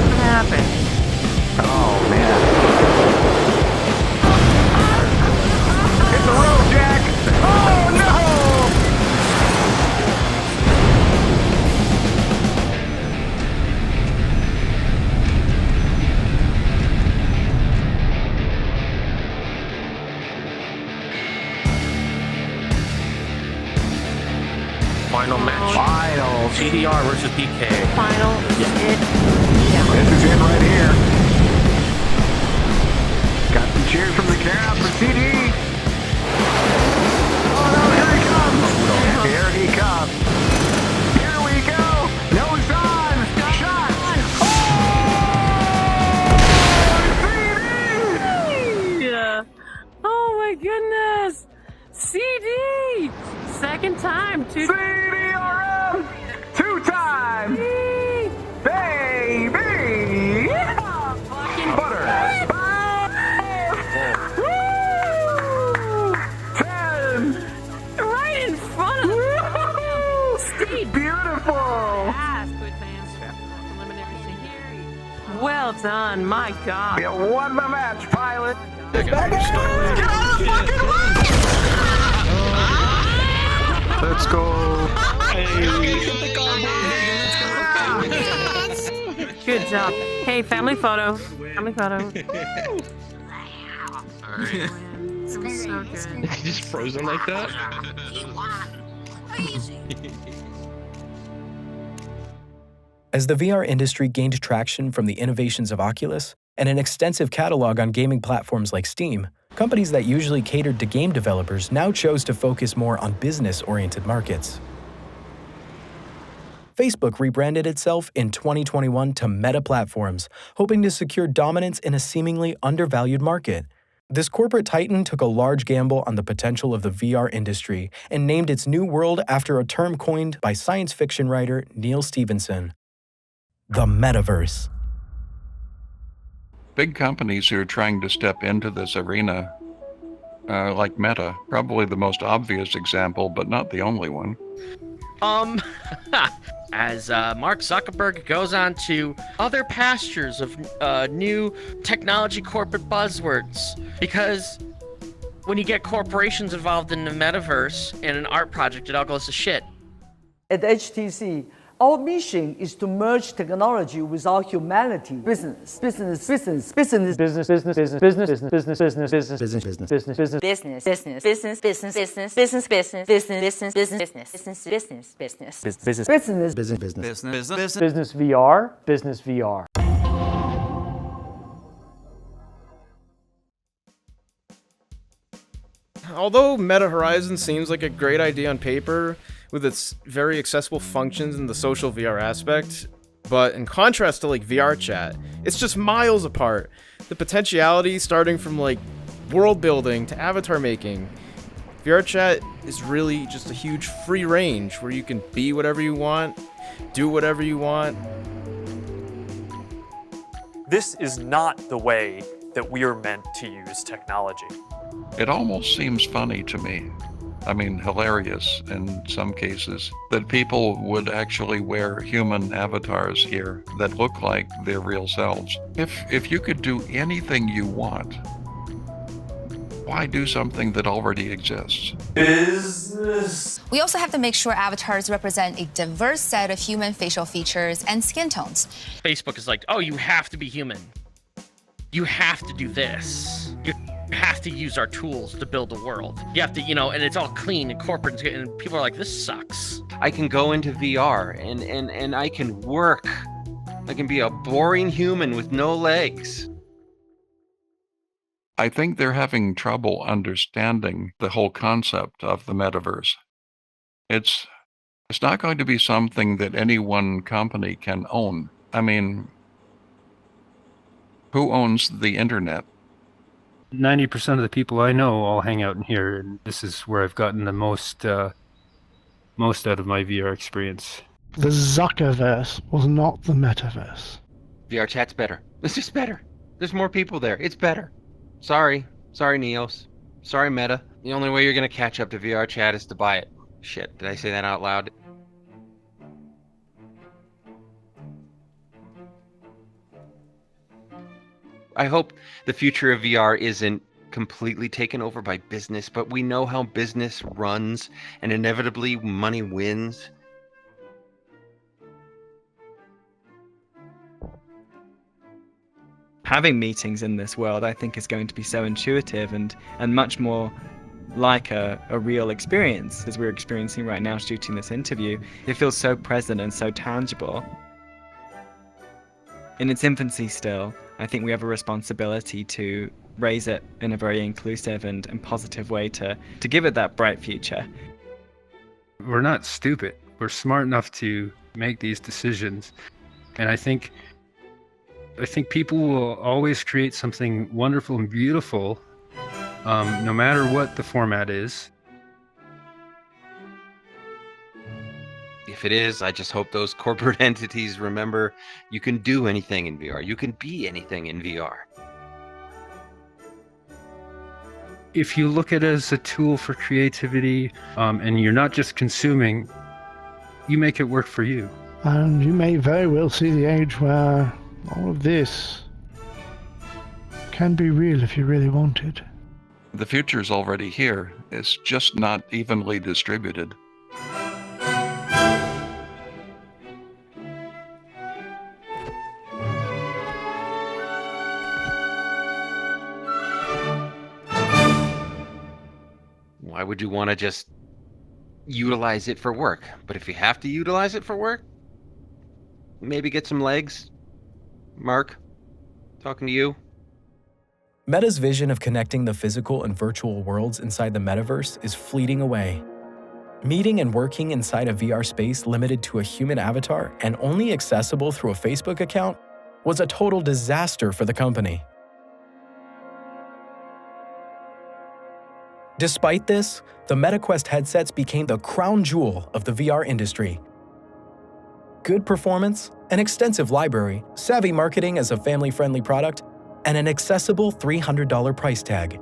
What happened? Oh man. Hit the road, Jack! Oh no! Final match. Final. CDR versus PK. Final. This is it right here. Got some cheers from the crowd for CD. Oh no, here he comes. Here he comes. Here we go. Nose on. Shot. Yeah. Oh my goodness. CD. Second time. CDRM. 2 times. Baby. Fucking butter. 10. Right in front of him. Steve. Beautiful. Well done, my God. You won the match, pilot. Let's go. Good job. Hey, family photo. Family photo. Alright. So good. Just frozen like that? As the VR industry gained traction from the innovations of Oculus and an extensive catalog on gaming platforms like Steam, companies that usually catered to game developers now chose to focus more on business-oriented markets. Facebook rebranded itself in 2021 to Meta Platforms, hoping to secure dominance in a seemingly undervalued market. This corporate titan took a large gamble on the potential of the VR industry and named its new world after a term coined by science fiction writer Neil Stephenson: the metaverse. Big companies who are trying to step into this arena, like Meta, probably the most obvious example, but not the only one. As Mark Zuckerberg goes on to other pastures of new technology corporate buzzwords. Because when you get corporations involved in the metaverse and an art project, it all goes to shit. At HTC, our mission is to merge technology with our humanity. Business. VR. Although Meta Horizon seems like a great idea on paper, with its very accessible functions and the social VR aspect, but in contrast to like VR chat, it's just miles apart. The potentiality starting from like world building to avatar making. VR chat is really just a huge free range where you can be whatever you want, do whatever you want. This is not the way that we are meant to use technology. It almost seems funny to me. I mean, hilarious in some cases, that people would actually wear human avatars here that look like their real selves. If you could do anything you want, why do something that already exists? Business. We also have to make sure avatars represent a diverse set of human facial features and skin tones. Facebook is like, oh, you have to be human. You have to do this. You have to use our tools to build a world. You have to, and it's all clean and corporate, and people are like, this sucks. I can go into VR and I can work. I can be a boring human with no legs. I think they're having trouble understanding the whole concept of the metaverse. It's not going to be something that any one company can own. I mean, who owns the internet? 90% of the people I know all hang out in here, and this is where I've gotten the most out of my VR experience. The Zuckerverse was not the metaverse. VR chat's better. It's just better. There's more people there. It's better. Sorry, Neos. Sorry, Meta. The only way you're gonna catch up to VR chat is to buy it. Shit, did I say that out loud? I hope the future of VR isn't completely taken over by business, but we know how business runs, and inevitably money wins. Having meetings in this world, I think, is going to be so intuitive and much more like a real experience, as we're experiencing right now shooting this interview. It feels so present and so tangible. In its infancy still, I think we have a responsibility to raise it in a very inclusive and positive way to give it that bright future. We're not stupid. We're smart enough to make these decisions. And I think people will always create something wonderful and beautiful, no matter what the format is. If it is, I just hope those corporate entities remember you can do anything in VR. You can be anything in VR. If you look at it as a tool for creativity, and you're not just consuming, you make it work for you. And you may very well see the age where all of this can be real if you really want it. The future's already here. It's just not evenly distributed. Why would you want to just utilize it for work? But if you have to utilize it for work, maybe get some legs. Mark, talking to you. Meta's vision of connecting the physical and virtual worlds inside the metaverse is fleeting away. Meeting and working inside a VR space limited to a human avatar and only accessible through a Facebook account was a total disaster for the company. Despite this, the MetaQuest headsets became the crown jewel of the VR industry. Good performance, an extensive library, savvy marketing as a family-friendly product, and an accessible $300 price tag.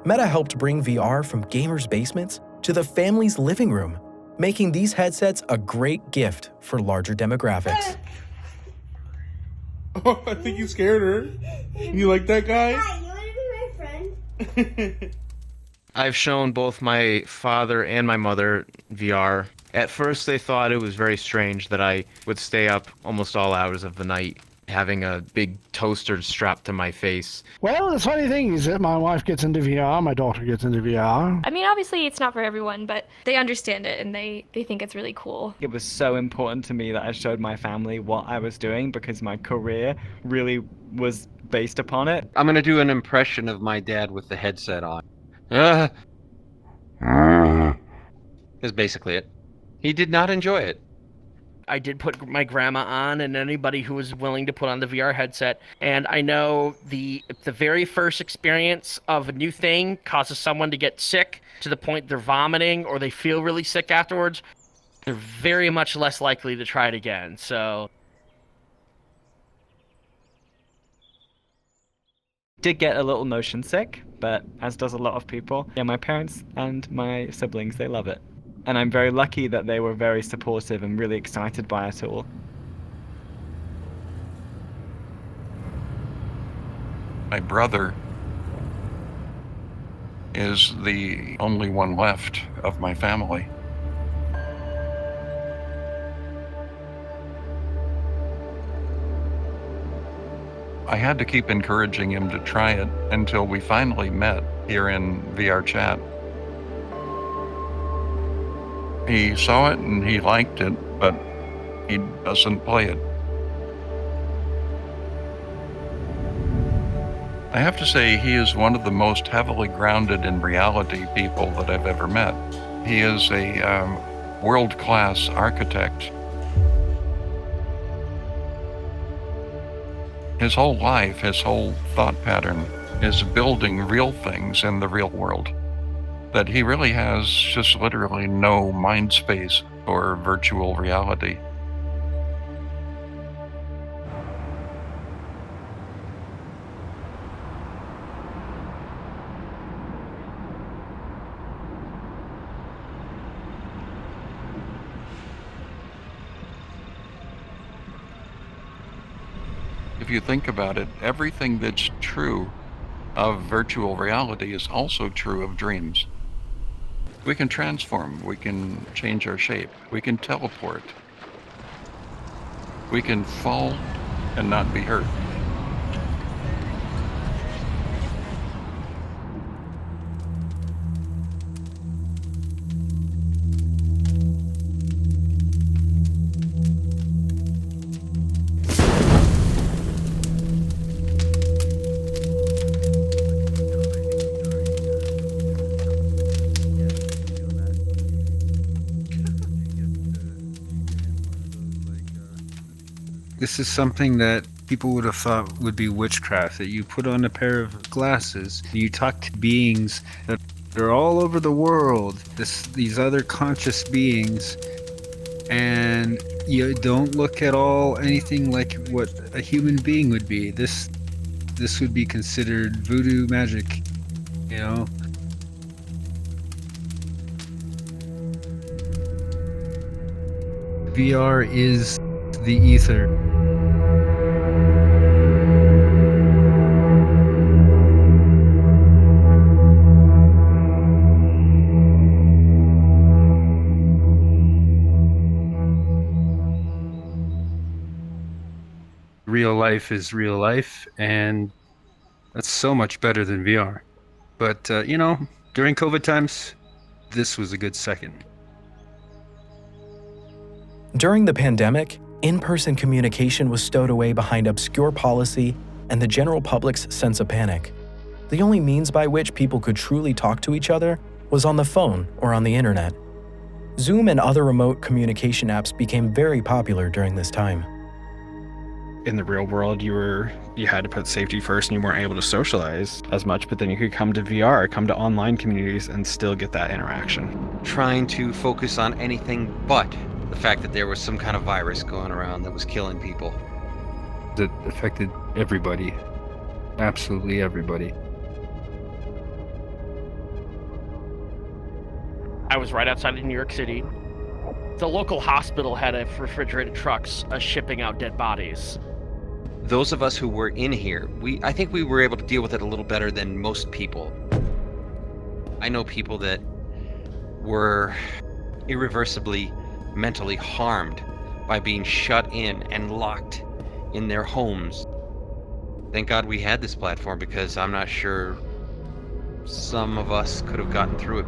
Meta helped bring VR from gamers' basements to the family's living room, making these headsets a great gift for larger demographics. Oh, I think you scared her. You like that guy? Hi, you want to be my friend? I've shown both my father and my mother VR. At first, they thought it was very strange that I would stay up almost all hours of the night, having a big toaster strapped to my face. Well, the funny thing is that my wife gets into VR, my daughter gets into VR. I mean, obviously it's not for everyone, but they understand it and they think it's really cool. It was so important to me that I showed my family what I was doing because my career really was based upon it. I'm going to do an impression of my dad with the headset on. That's basically it. He did not enjoy it. I did put my grandma on and anybody who was willing to put on the VR headset. And I know the very first experience of a new thing causes someone to get sick to the point they're vomiting or they feel really sick afterwards. They're very much less likely to try it again. So Did get a little motion sick, but as does a lot of people. Yeah, my parents and my siblings, they love it. And I'm very lucky that they were very supportive and really excited by it all. My brother is the only one left of my family. I had to keep encouraging him to try it until we finally met here in VR chat. He saw it and he liked it, but he doesn't play it. I have to say he is one of the most heavily grounded in reality people that I've ever met. He is a world-class architect. His whole life, his whole thought pattern is building real things in the real world. That he really has just literally no mind space for virtual reality. If you think about it, everything that's true of virtual reality is also true of dreams. We can transform, we can change our shape, we can teleport, we can fall and not be hurt. This is something that people would have thought would be witchcraft, that you put on a pair of glasses, you talk to beings that are all over the world, these other conscious beings, and you don't look at all anything like what a human being would be. This would be considered voodoo magic, you know? VR is the ether. Real life is real life, and that's so much better than VR. But, you know, during COVID times, this was a good second. During the pandemic, in-person communication was stowed away behind obscure policy and the general public's sense of panic. The only means by which people could truly talk to each other was on the phone or on the internet. Zoom and other remote communication apps became very popular during this time. In the real world, you had to put safety first and you weren't able to socialize as much, but then you could come to VR, come to online communities and still get that interaction. Trying to focus on anything but the fact that there was some kind of virus going around that was killing people. It affected everybody. Absolutely everybody. I was right outside of New York City. The local hospital had refrigerated trucks shipping out dead bodies. Those of us who were in here, I think we were able to deal with it a little better than most people. I know people that were irreversibly mentally harmed by being shut in and locked in their homes. Thank God we had this platform, because I'm not sure some of us could have gotten through it.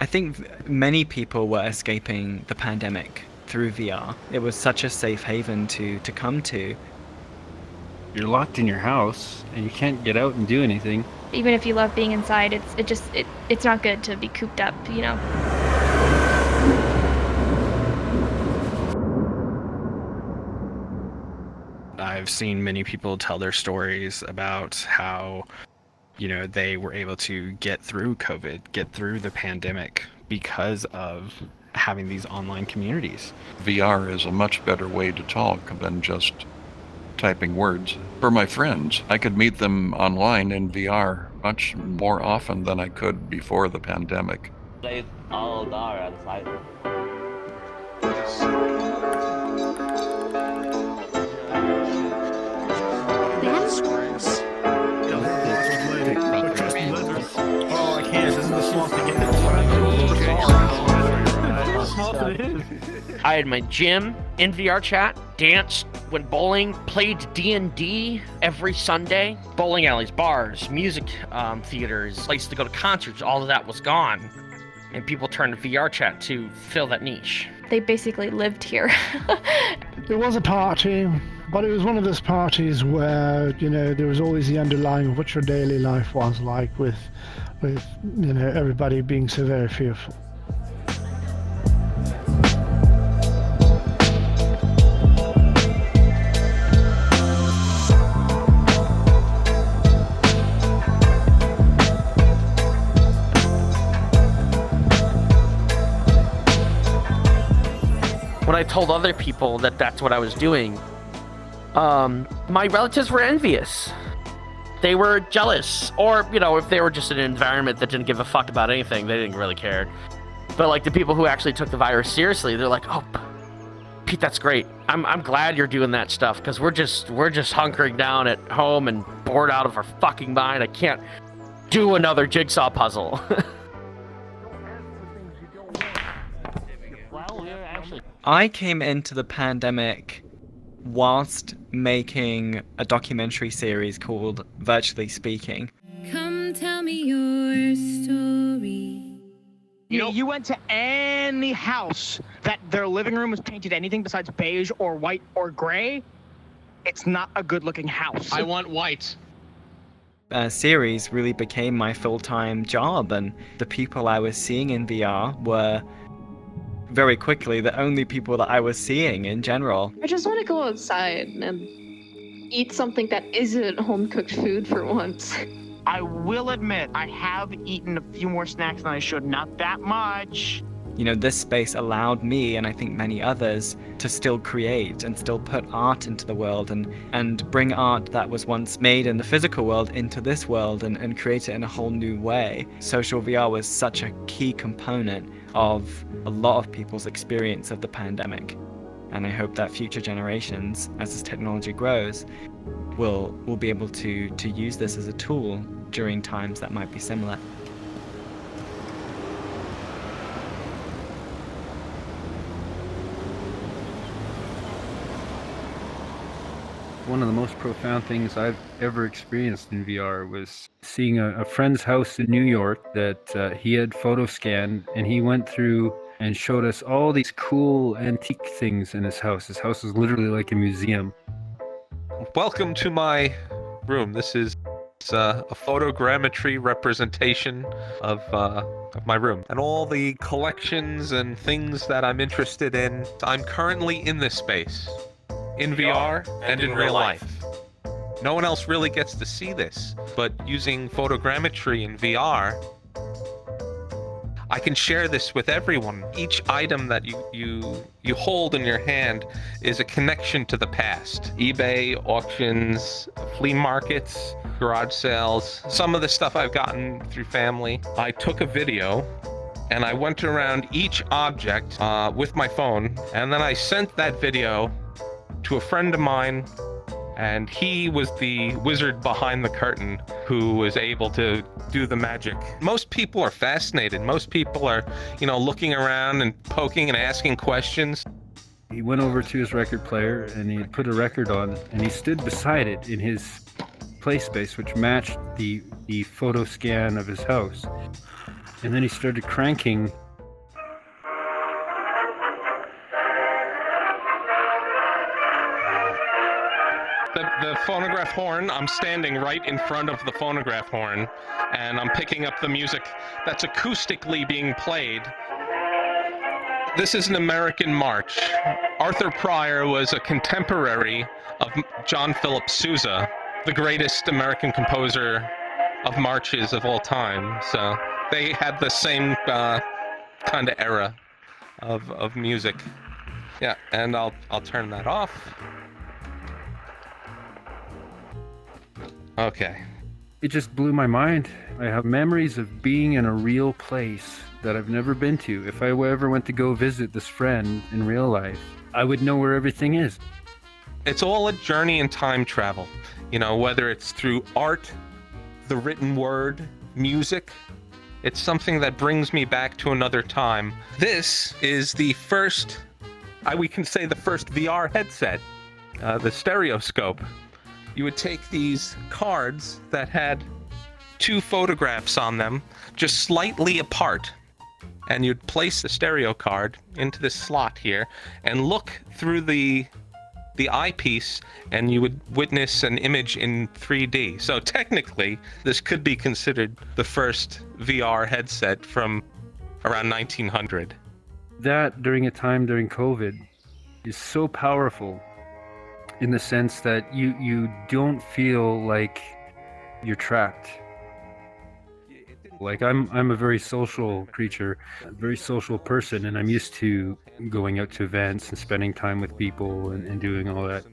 I think many people were escaping the pandemic through VR. It was such a safe haven to come to. You're locked in your house and you can't get out and do anything. Even if you love being inside, it's not good to be cooped up, you know. I've seen many people tell their stories about how, you know, they were able to get through COVID, get through the pandemic because of having these online communities. VR is a much better way to talk than just typing words. For my friends, I could meet them online in VR much more often than I could before the pandemic. They all are outside. That's gross. Oh, I can't. This is the small thing. I had my gym in VR chat, danced, went bowling, played D&D every Sunday. Bowling alleys, bars, music theaters, places to go to concerts, all of that was gone. And people turned to VR chat to fill that niche. They basically lived here. It was a party, but it was one of those parties where, there was always the underlying of what your daily life was like with everybody being so very fearful. When I told other people that that's what I was doing, my relatives were envious. They were jealous. Or, if they were just in an environment that didn't give a fuck about anything, they didn't really care. But, like, the people who actually took the virus seriously, they're like, oh, Pete, that's great. I'm glad you're doing that stuff, because we're just hunkering down at home and bored out of our fucking mind. I can't do another jigsaw puzzle. I came into the pandemic whilst making a documentary series called Virtually Speaking. Come tell me your story. You went to any house that their living room was painted anything besides beige or white or gray, it's not a good-looking house. I want white. Series really became my full-time job, and the people I was seeing in VR were very quickly the only people that I was seeing in general. I just want to go outside and eat something that isn't home-cooked food for once. I will admit, I have eaten a few more snacks than I should. Not that much. This space allowed me, and I think many others, to still create and still put art into the world and bring art that was once made in the physical world into this world and create it in a whole new way. Social VR was such a key component of a lot of people's experience of the pandemic. And I hope that future generations, as this technology grows, will be able to use this as a tool during times that might be similar. One of the most profound things I've ever experienced in VR was seeing a friend's house in New York that he had photo scanned, and he went through and showed us all these cool antique things in his house. His house is literally like a museum. Welcome to my room. This is a photogrammetry representation of my room and all the collections and things that I'm interested in. I'm currently in this space. In VR and in real life. No one else really gets to see this, but using photogrammetry in VR, I can share this with everyone. Each item that you hold in your hand is a connection to the past. eBay, auctions, flea markets, garage sales, some of the stuff I've gotten through family. I took a video and I went around each object with my phone, and then I sent that video to a friend of mine, and he was the wizard behind the curtain who was able to do the magic. Most people are fascinated. Most people are, looking around and poking and asking questions. He went over to his record player and he put a record on, and he stood beside it in his play space, which matched the photo scan of his house. And then he started cranking the phonograph horn. I'm standing right in front of the phonograph horn, and I'm picking up the music that's acoustically being played. This is an American march. Arthur Pryor was a contemporary of John Philip Sousa, the greatest American composer of marches of all time. So they had the same kind of era. of music. Yeah, and I'll turn that off. Okay. It just blew my mind. I have memories of being in a real place that I've never been to. If I ever went to go visit this friend in real life, I would know where everything is. It's all a journey in time travel. You know, whether it's through art, the written word, music, it's something that brings me back to another time. This is the first, we can say the first VR headset, the stereoscope. You would take these cards that had 2 photographs on them, just slightly apart, and you'd place the stereo card into this slot here and look through the eyepiece, and you would witness an image in 3D. So technically, this could be considered the first VR headset from around 1900. That, during a time during COVID, is so powerful in the sense that you don't feel like you're trapped. Like I'm a very social creature, a very social person, and I'm used to going out to events and spending time with people and doing all that.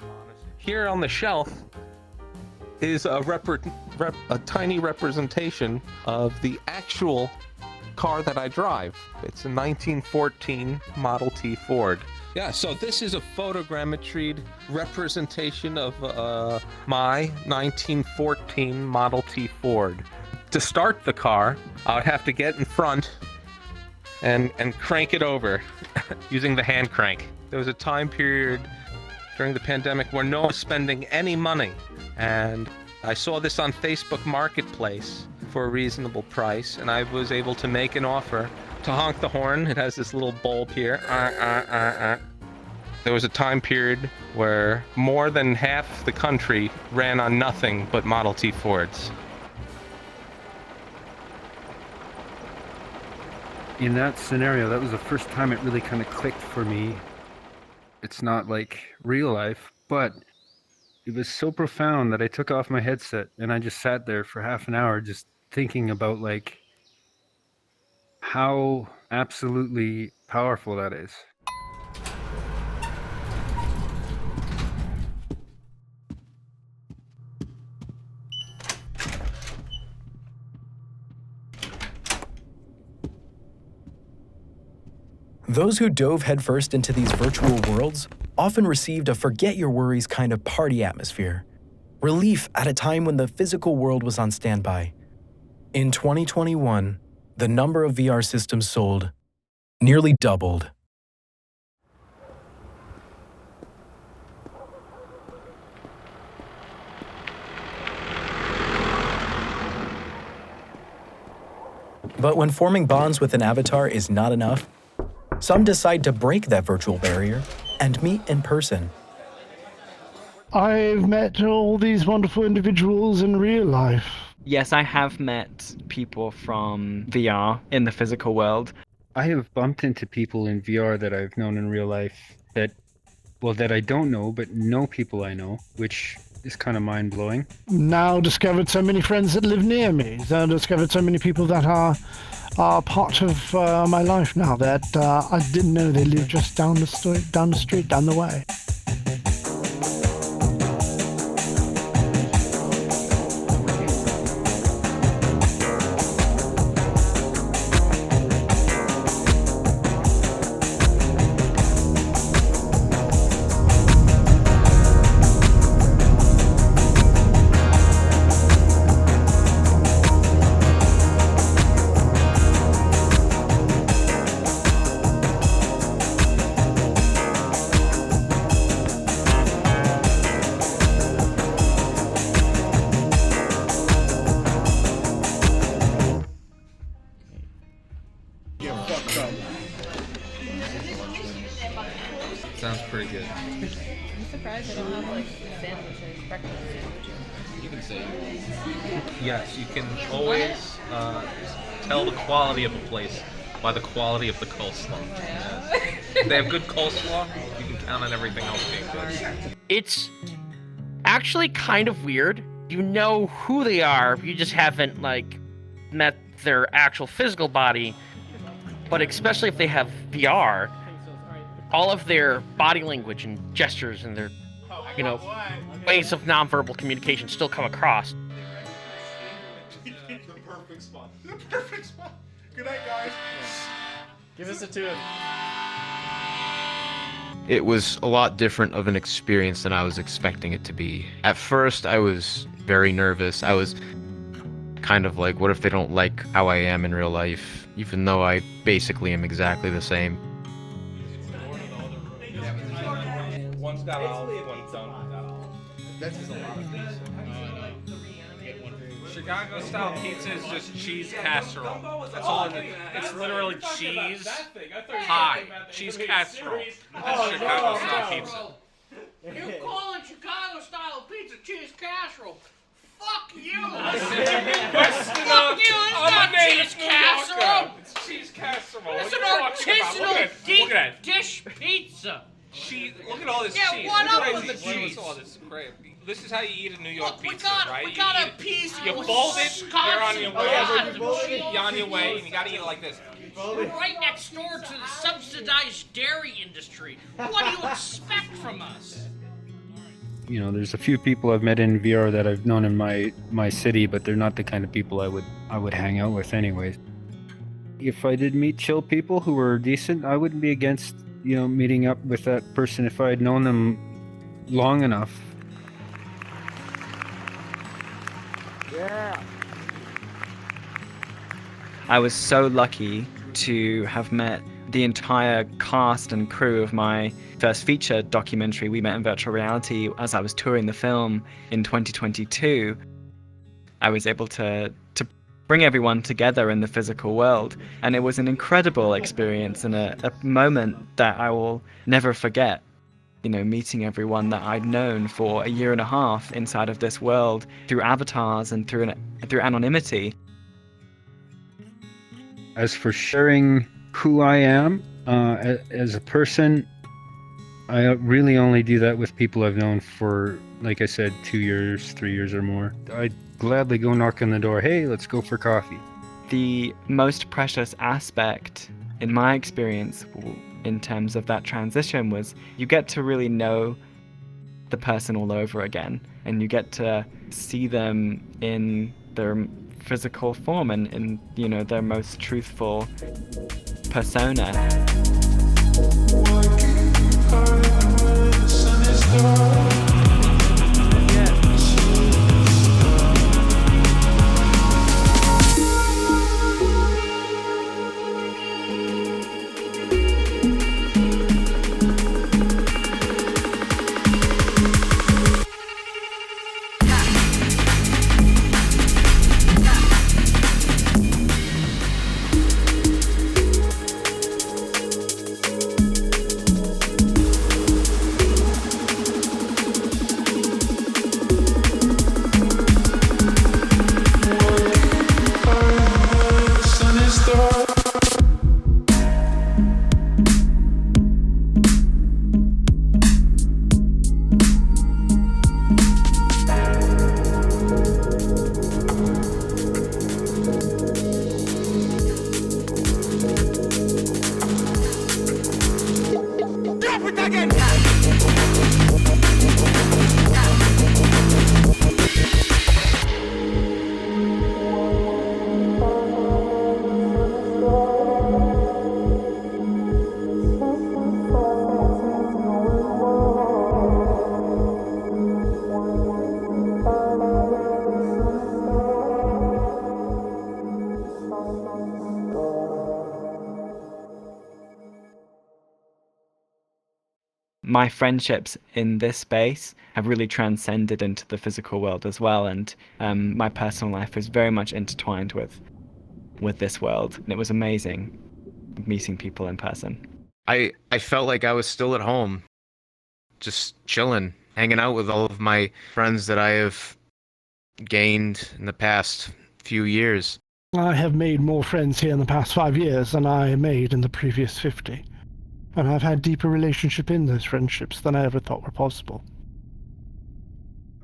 Here on the shelf is a tiny representation of the actual car that I drive. It's a 1914 Model T Ford. Yeah, so this is a photogrammetried representation of my 1914 Model T Ford. To start the car, I would have to get in front and crank it over using the hand crank. There was a time period during the pandemic where no one was spending any money, and I saw this on Facebook Marketplace for a reasonable price, and I was able to make an offer to honk the horn. It has this little bulb here. There was a time period where more than half the country ran on nothing but Model T Fords. In that scenario, that was the first time it really kind of clicked for me. It's not like real life, but it was so profound that I took off my headset and I just sat there for half an hour just thinking about like how absolutely powerful that is. Those who dove headfirst into these virtual worlds often received a forget-your-worries kind of party atmosphere, relief at a time when the physical world was on standby. In 2021, the number of VR systems sold nearly doubled. But when forming bonds with an avatar is not enough, some decide to break that virtual barrier and meet in person. I've met all these wonderful individuals in real life. Yes, I have met people from VR in the physical world. I have bumped into people in VR that I've known in real life that I don't know, but know people I know, which is kind of mind-blowing. Now discovered so many friends that live near me. Now discovered so many people that are part of my life now that I didn't know they lived just down the street, down the way. Sounds pretty good. I'm surprised they don't have like sandwiches, breakfast sandwiches. You can say yes. You can always tell the quality of a place by the quality of the coleslaw. Yes. If they have good coleslaw, you can count on everything else being good. It's actually kind of weird. You know who they are, you just haven't like met their actual physical body. But especially if they have VR, all of their body language and gestures and their, ways of nonverbal communication still come across. The perfect spot. The perfect spot. Good night, guys. Give us a tune. It was a lot different of an experience than I was expecting it to be. At first, I was very nervous. I was kind of like, what if they don't like how I am in real life, even though I basically am exactly the same. One's got olive, one's done. That's just a lot of things. Chicago style pizza is just cheese casserole. That's all it is. It's literally cheese pie, cheese casserole. That's Chicago style pizza. You're calling Chicago style pizza cheese casserole? Fuck you! Fuck you! It's not cheese casserole. It's cheese casserole. It's an artisanal deep dish pizza. Cheese. Look at all this cheese. Yeah, one Look up at with the this cheese. All this crap. This is how you eat a New York pizza, right? We got a piece You of fold it, you're on your way, you're on your way, and you gotta eat it like this. We're right next door to the subsidized dairy industry. What do you expect from us? You know, there's a few people I've met in VR that I've known in my city, but they're not the kind of people I would hang out with anyways. If I did meet chill people who were decent, I wouldn't be against, meeting up with that person if I had known them long enough. Yeah. I was so lucky to have met the entire cast and crew of my first feature documentary, We Met in Virtual Reality, as I was touring the film in 2022. I was able to bring everyone together in the physical world, and it was an incredible experience and a moment that I will never forget. Meeting everyone that I'd known for a year and a half inside of this world through avatars and through anonymity. As for sharing who I am as a person, I really only do that with people I've known for, like I said, 2 years, 3 years or more. I'd gladly go knock on the door. Hey, let's go for coffee. The most precious aspect, in my experience, in terms of that transition, was you get to really know the person all over again, and you get to see them in their physical form and in their most truthful persona. My friendships in this space have really transcended into the physical world as well, and my personal life is very much intertwined with this world, and it was amazing meeting people in person. I felt like I was still at home, just chilling, hanging out with all of my friends that I have gained in the past few years. I have made more friends here in the past 5 years than I made in the previous 50. And I've had deeper relationship in those friendships than I ever thought were possible.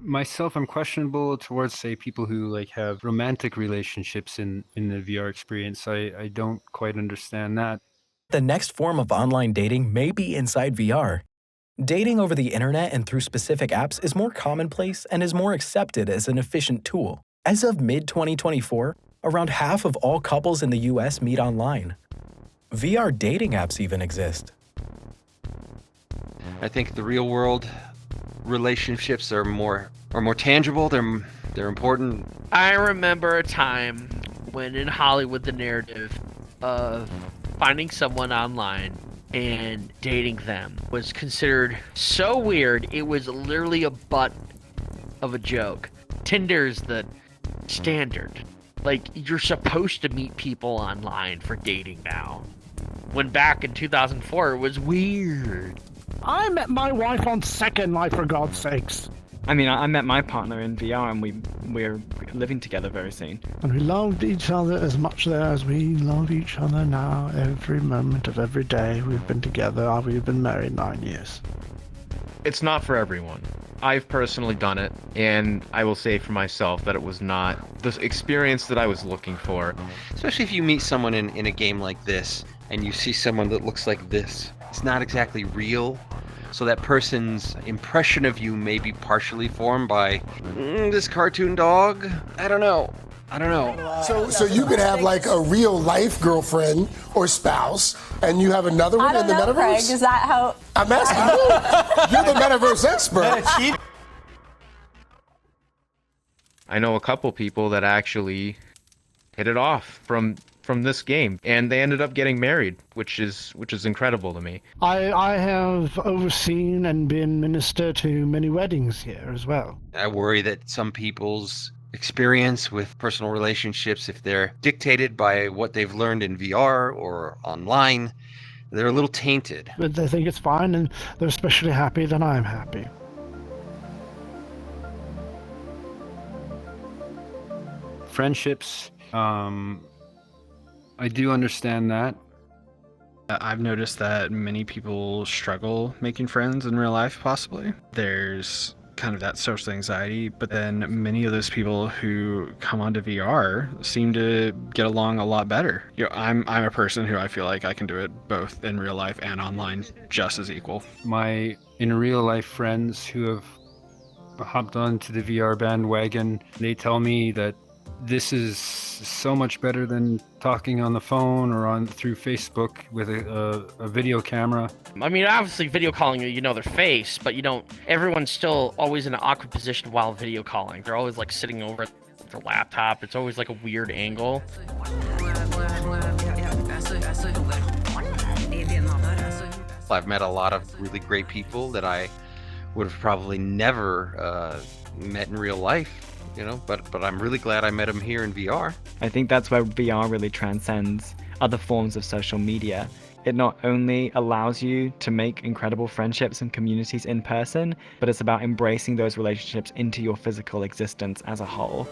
Myself, I'm questionable towards, say, people who have romantic relationships in the VR experience. I don't quite understand that. The next form of online dating may be inside VR. Dating over the internet and through specific apps is more commonplace and is more accepted as an efficient tool. As of mid-2024, around half of all couples in the US meet online. VR dating apps even exist. I think the real world relationships are more tangible. They're important. I remember a time when in Hollywood the narrative of finding someone online and dating them was considered so weird it was literally a butt of a joke. Tinder's the standard. Like, you're supposed to meet people online for dating now. When back in 2004 it was weird. I met my wife on Second Life, for God's sakes. I mean, I met my partner in VR and we're living together very soon. And we loved each other as much there as we love each other now, every moment of every day we've been together. We've been married 9 years. It's not for everyone. I've personally done it, and I will say for myself that it was not the experience that I was looking for. Especially if you meet someone in a game like this, and you see someone that looks like this. It's not exactly real. So that person's impression of you may be partially formed by this cartoon dog. I don't know. So you could have like a real life girlfriend or spouse, and you have another one in the metaverse? Craig, is that how? I'm asking you. You're the metaverse expert. I know a couple people that actually hit it off from this game, and they ended up getting married, which is incredible to me. I have overseen and been minister to many weddings here as well. I worry that some people's experience with personal relationships, if they're dictated by what they've learned in VR or online, they're a little tainted. But they think it's fine, and they're especially happy that I'm happy. Friendships, I do understand that. I've noticed that many people struggle making friends in real life, possibly. There's kind of that social anxiety, but then many of those people who come onto VR seem to get along a lot better. I'm a person who I feel like I can do it both in real life and online just as equal. My in real life friends who have hopped onto the VR bandwagon, they tell me that this is so much better than talking on the phone or through Facebook with a video camera. I mean, obviously video calling, you know their face, but you don't, everyone's still always in an awkward position while video calling. They're always like sitting over at their laptop. It's always like a weird angle. I've met a lot of really great people that I would have probably never met in real life. But I'm really glad I met him here in VR. I think that's where VR really transcends other forms of social media. It not only allows you to make incredible friendships and communities in person, but it's about embracing those relationships into your physical existence as a whole.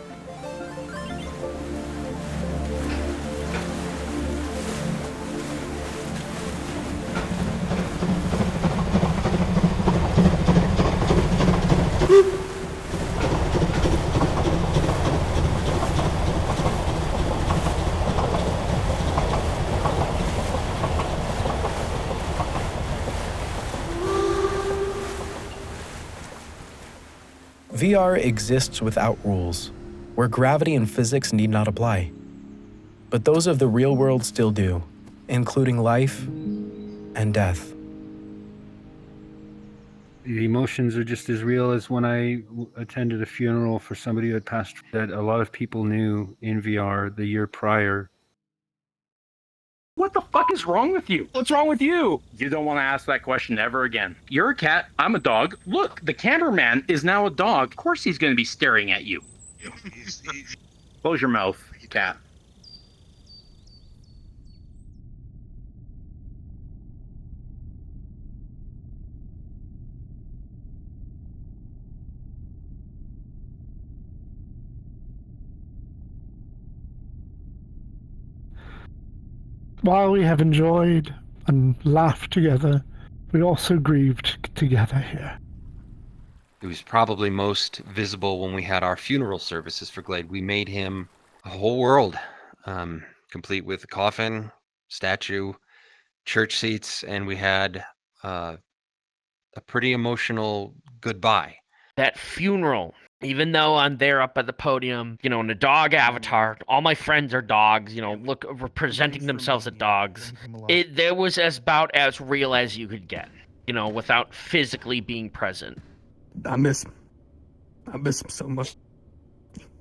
VR exists without rules, where gravity and physics need not apply. But those of the real world still do, including life and death. The emotions are just as real as when I attended a funeral for somebody who had passed that a lot of people knew in VR the year prior. What the fuck is wrong with you? What's wrong with you? You don't want to ask that question ever again. You're a cat. I'm a dog. Look, the cameraman is now a dog. Of course he's going to be staring at you. Close your mouth, cat. While we have enjoyed and laughed together, we also grieved together here. It was probably most visible when we had our funeral services for Glade. We made him a whole world, complete with a coffin, statue, church seats, and we had a pretty emotional goodbye. That funeral, even though I'm there up at the podium, in a dog avatar, all my friends are dogs, representing themselves as dogs. There was about as real as you could get, without physically being present. I miss him so much.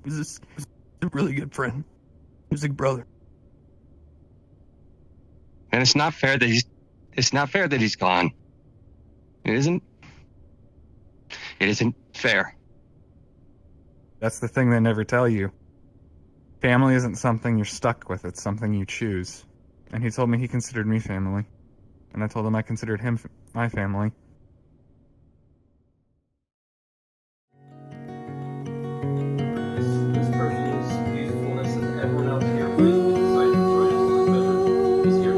He was a really good friend. He was a brother. And it's not fair that he's gone. It isn't fair. That's the thing they never tell you. Family isn't something you're stuck with, it's something you choose. And he told me he considered me family. And I told him I considered him my family. This person's usefulness and everyone else here decided to join us a little better. He's here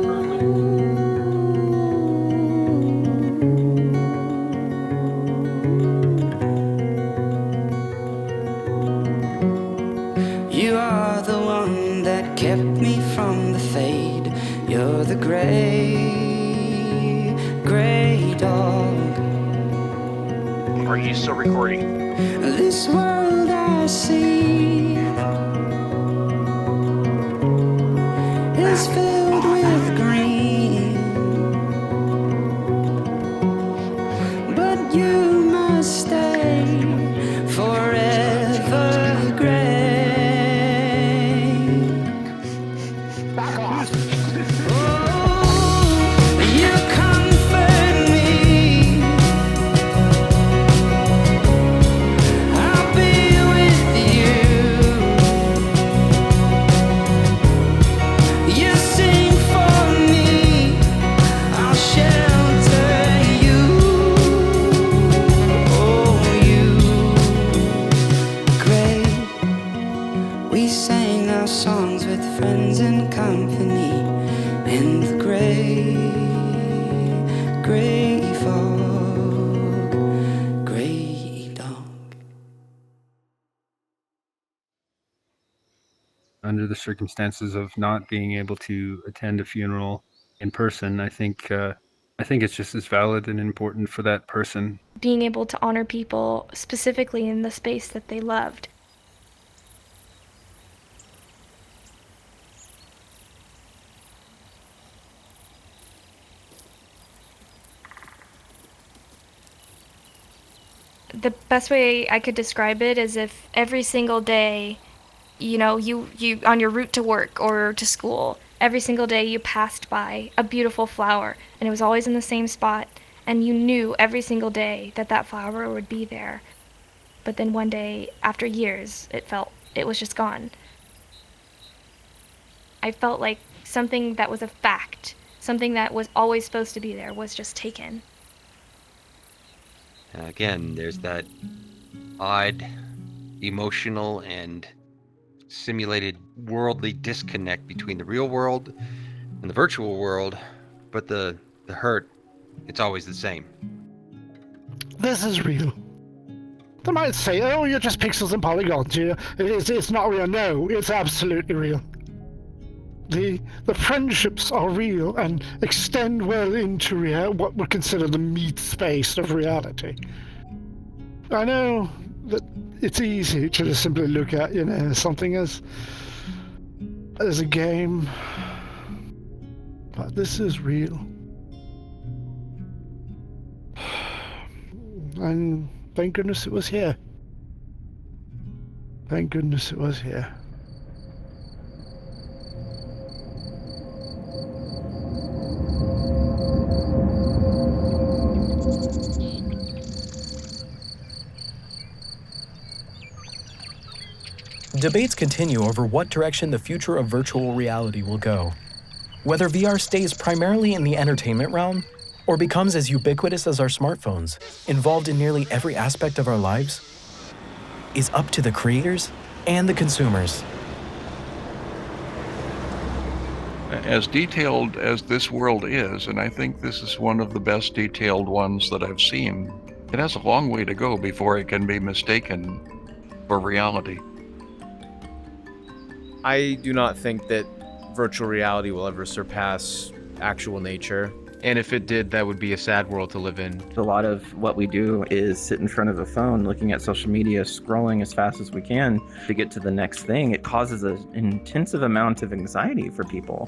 You are the one that kept me from the fade. You're the gray dog. Are you still recording? This world I see is filled with green, but you must stay forever gray. You comfort me. I'll be with you. You sing for me. I'll shelter you. Oh, you great. We sang our songs with friends and company in the gray fog, gray dog. Under the circumstances of not being able to attend a funeral in person, I think it's just as valid and important for that person. Being able to honor people specifically in the space that they loved. The best way I could describe it is if every single day, you on your route to work or to school, every single day you passed by a beautiful flower and it was always in the same spot, and you knew every single day that flower would be there. But then one day, after years, it was just gone. I felt like something that was a fact, something that was always supposed to be there, was just taken. Again, there's that odd, emotional, and simulated worldly disconnect between the real world and the virtual world, but the hurt, it's always the same. This is real. They might say, oh, you're just pixels and polygons. It's not real. No, it's absolutely real. The friendships are real and extend well into what we consider the meat space of reality. I know that it's easy to just simply look at, something as a game, but this is real. And thank goodness it was here. Thank goodness it was here. Debates continue over what direction the future of virtual reality will go. Whether VR stays primarily in the entertainment realm, or becomes as ubiquitous as our smartphones, involved in nearly every aspect of our lives, is up to the creators and the consumers. As detailed as this world is, and I think this is one of the best detailed ones that I've seen, it has a long way to go before it can be mistaken for reality. I do not think that virtual reality will ever surpass actual nature. And if it did, that would be a sad world to live in. A lot of what we do is sit in front of a phone, looking at social media, scrolling as fast as we can to get to the next thing. It causes an intensive amount of anxiety for people.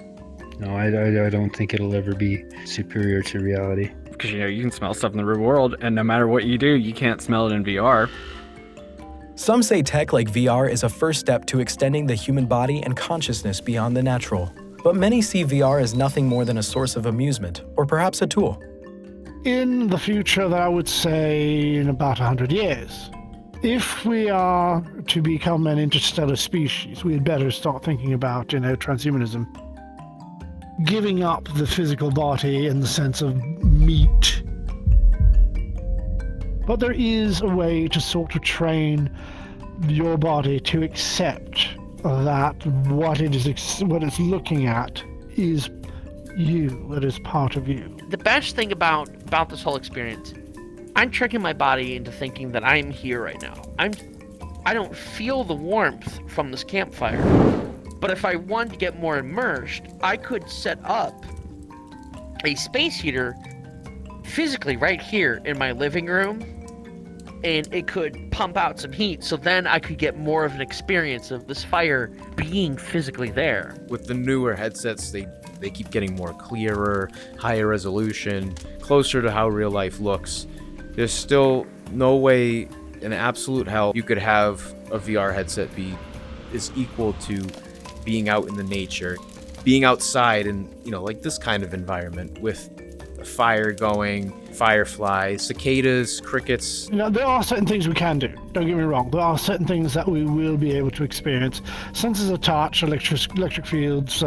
No, I don't think it'll ever be superior to reality. Because, you can smell stuff in the real world, and no matter what you do, you can't smell it in VR. Some say tech like VR is a first step to extending the human body and consciousness beyond the natural. But many see VR as nothing more than a source of amusement, or perhaps a tool. In the future, I would say in about 100 years, if we are to become an interstellar species, we had better start thinking about, transhumanism. Giving up the physical body in the sense of meat. But there is a way to sort of train your body to accept that what it's looking at is you, it is part of you. The best thing about this whole experience, I'm tricking my body into thinking that I'm here right now. I don't feel the warmth from this campfire. But if I wanted to get more immersed, I could set up a space heater physically right here in my living room, and it could pump out some heat, so then I could get more of an experience of this fire being physically there. With the newer headsets, they keep getting more clearer, higher resolution, closer to how real life looks. There's still no way in absolute hell you could have a VR headset is equal to being out in the nature, being outside in, like this kind of environment with a fire going, fireflies, cicadas, crickets. There are certain things we can do. Don't get me wrong. There are certain things that we will be able to experience. Sensors of touch, electric fields,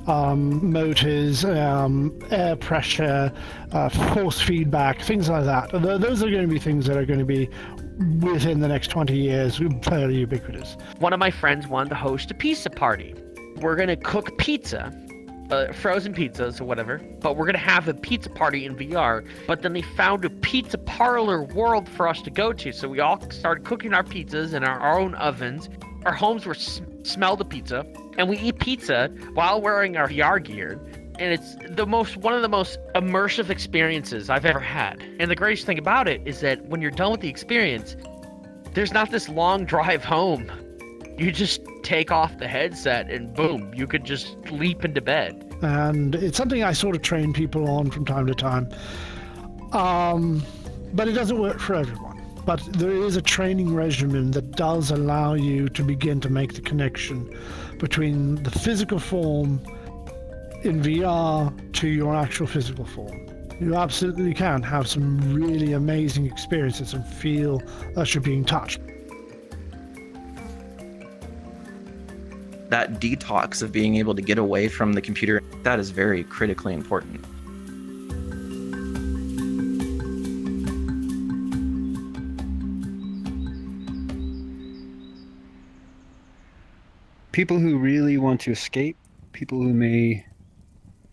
motors, air pressure, force feedback, things like that. Those are going to be things that are going to be within the next 20 years fairly ubiquitous. One of my friends wanted to host a pizza party. We're going to cook pizza. Frozen pizzas or whatever, but we're gonna have a pizza party in VR. But then they found a pizza parlor world for us to go to, so we all started cooking our pizzas in our own ovens. Our homes were smell the pizza, and we eat pizza while wearing our VR gear. And it's one of the most immersive experiences I've ever had. And the greatest thing about it is that when you're done with the experience, there's not this long drive home. You just take off the headset and boom, you could just leap into bed. And it's something I sort of train people on from time to time. But it doesn't work for everyone. But there is a training regimen that does allow you to begin to make the connection between the physical form in VR to your actual physical form. You absolutely can have some really amazing experiences and feel that you're being touched. That detox of being able to get away from the computer, that is very critically important. People who really want to escape, people who may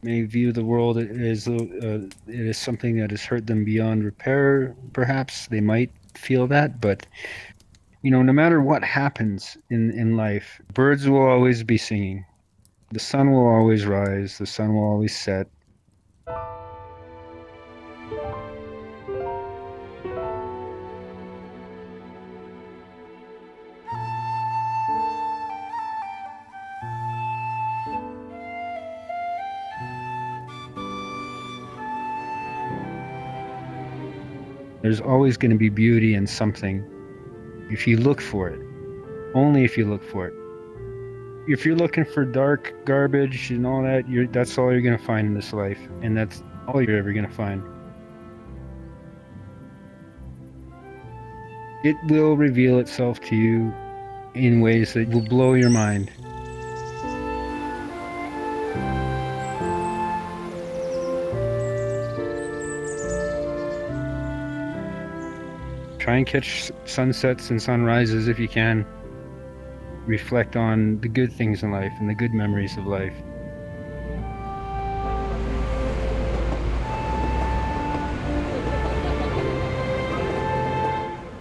view the world as it is something that has hurt them beyond repair, perhaps, they might feel that, but no matter what happens in life, birds will always be singing. The sun will always rise. The sun will always set. There's always going to be beauty in something. If you look for it, only if you look for it. If you're looking for dark garbage and all that, that's all you're going to find in this life, and that's all you're ever going to find. It will reveal itself to you in ways that will blow your mind. Try and catch sunsets and sunrises if you can. Reflect on the good things in life and the good memories of life.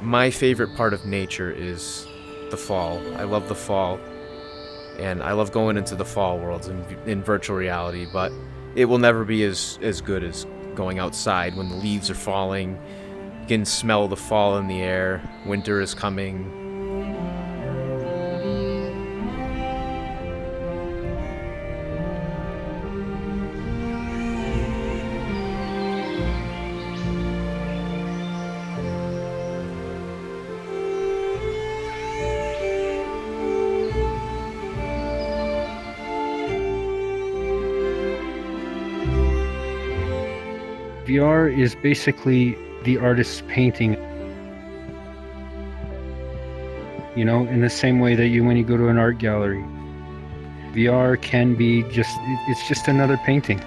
My favorite part of nature is the fall. I love the fall, and I love going into the fall worlds in virtual reality, but it will never be as good as going outside when the leaves are falling. You can smell the fall in the air. Winter is coming. VR is basically the artist's painting. You know, in the same way that when you go to an art gallery, VR can be it's just another painting.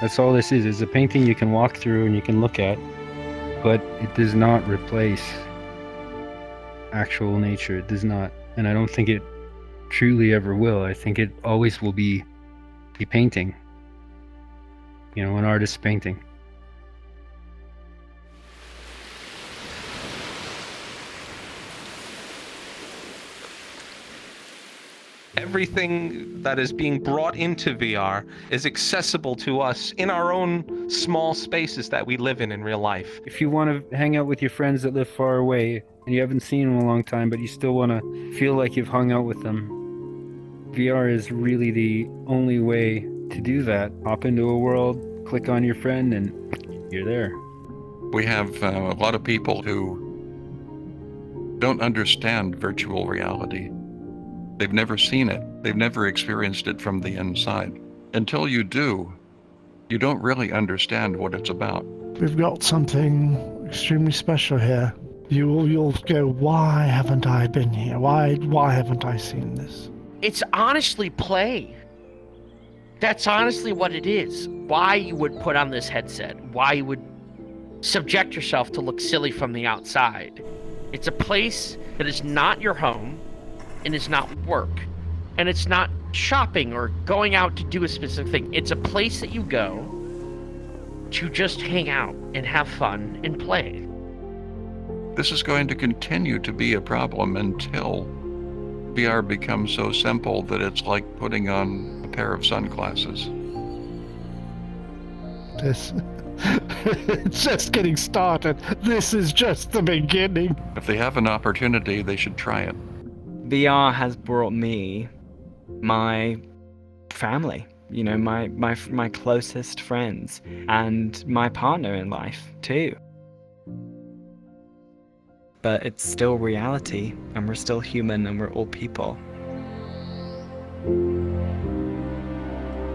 That's all this is a painting you can walk through and you can look at, but it does not replace actual nature. It does not. And I don't think it truly ever will. I think it always will be painting. You know, an artist's painting. Everything that is being brought into VR is accessible to us in our own small spaces that we live in real life. If you want to hang out with your friends that live far away and you haven't seen them in a long time, but you still want to feel like you've hung out with them, VR is really the only way to do that. Hop into a world, click on your friend, and you're there. We have a lot of people who don't understand virtual reality. They've never seen it. They've never experienced it from the inside. Until you do, you don't really understand what it's about. We've got something extremely special here. You'll go, why haven't I been here? Why haven't I seen this? It's honestly play. That's honestly what it is. Why you would put on this headset. Why you would subject yourself to look silly from the outside. It's a place that is not your home. And it's not work, and it's not shopping or going out to do a specific thing. It's a place that you go to just hang out and have fun and play. This is going to continue to be a problem until VR becomes so simple that it's like putting on a pair of sunglasses. It's just getting started. This is just the beginning. If they have an opportunity, they should try it. VR has brought me my family, you know, my closest friends and my partner in life too. But it's still reality, and we're still human, and we're all people.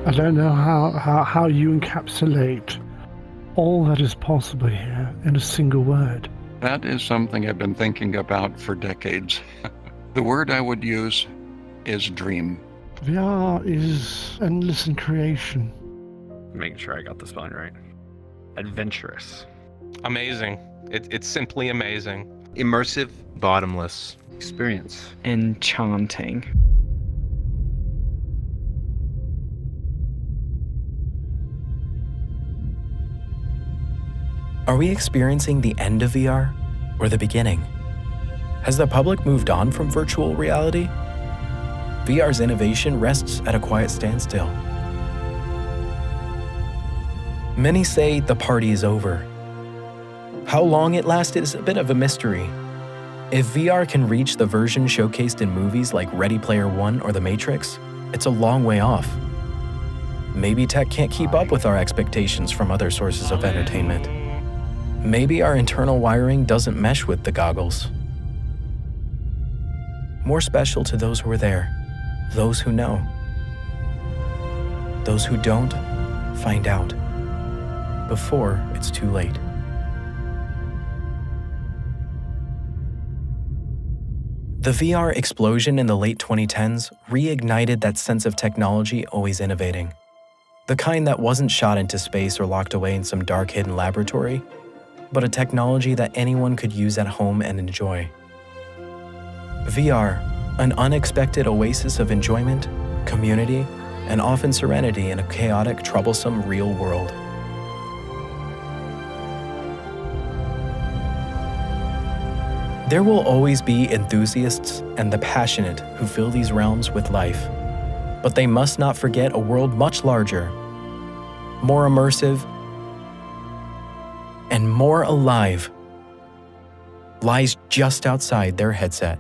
I don't know how you encapsulate all that is possible here in a single word. That is something I've been thinking about for decades. The word I would use is dream. VR is endless in creation. Making sure I got the spelling right. Adventurous. Amazing. It's simply amazing. Immersive. Bottomless. Experience. Enchanting. Are we experiencing the end of VR or the beginning? Has the public moved on from virtual reality? VR's innovation rests at a quiet standstill. Many say the party is over. How long it lasted is a bit of a mystery. If VR can reach the version showcased in movies like Ready Player One or The Matrix, it's a long way off. Maybe tech can't keep up with our expectations from other sources of entertainment. Maybe our internal wiring doesn't mesh with the goggles. More special to those who are there, those who know. Those who don't, find out before it's too late. The VR explosion in the late 2010s reignited that sense of technology always innovating. The kind that wasn't shot into space or locked away in some dark hidden laboratory, but a technology that anyone could use at home and enjoy. VR, an unexpected oasis of enjoyment, community, and often serenity in a chaotic, troublesome real world. There will always be enthusiasts and the passionate who fill these realms with life. But they must not forget a world much larger, more immersive, and more alive lies just outside their headset.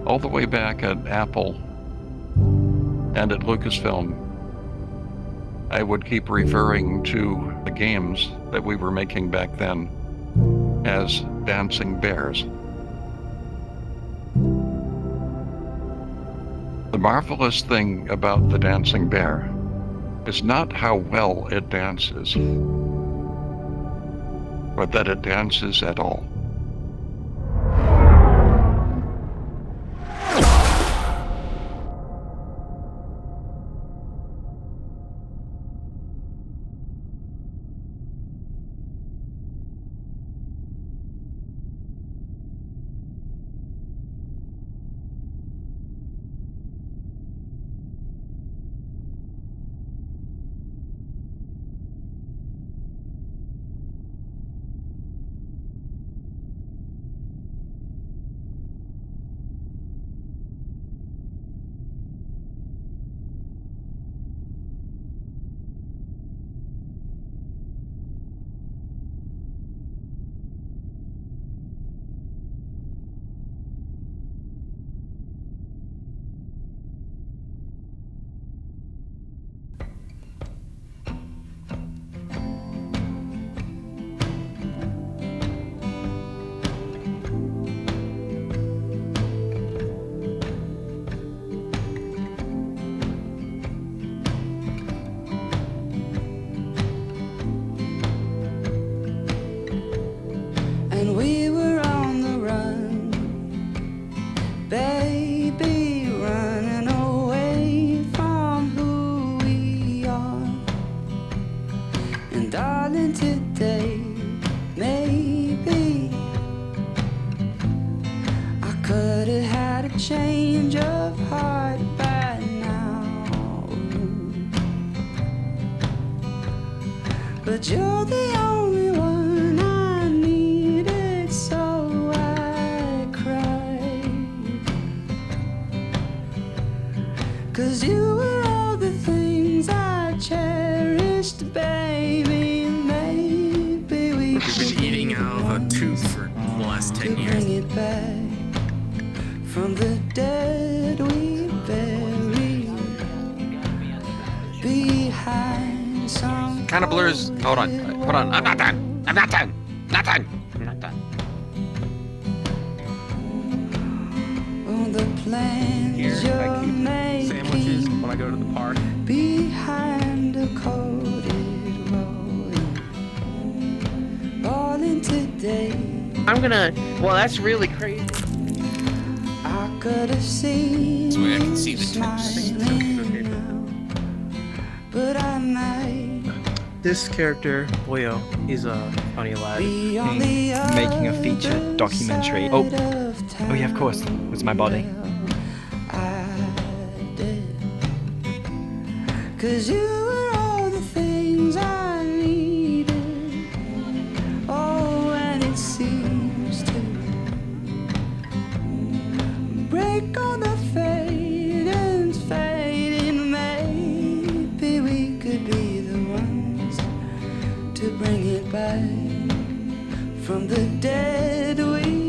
All the way back at Apple and at Lucasfilm, I would keep referring to the games that we were making back then as dancing bears. The marvelous thing about the dancing bear is not how well it dances, but that it dances at all. And we were on the run, baby, running away from who we are. And darling, today, maybe I could have had a change of heart by now. But you're the only one I needed, so I cried. 'Cause you were all the things I cherished, baby. Maybe we We've been eating out of a tube for the last 10 years. bring it back from the dead we buried behind some. Kind of blurs. Hold on. Hold on. I'm not done. I'm not done. Not done. I'm not done. On the plans Here, I you're keep making sandwiches when I go to the park. behind a coated road, falling today. I'm gonna. Well, that's really crazy. I could have seen This way I can see you the tips. smiling, but I might This character, Boyo, is a funny lad. be on the Making a feature documentary. Oh yeah, of course. It was my body. 'Cause you were all the things I needed. Oh, and it seems to bring it back from the dead we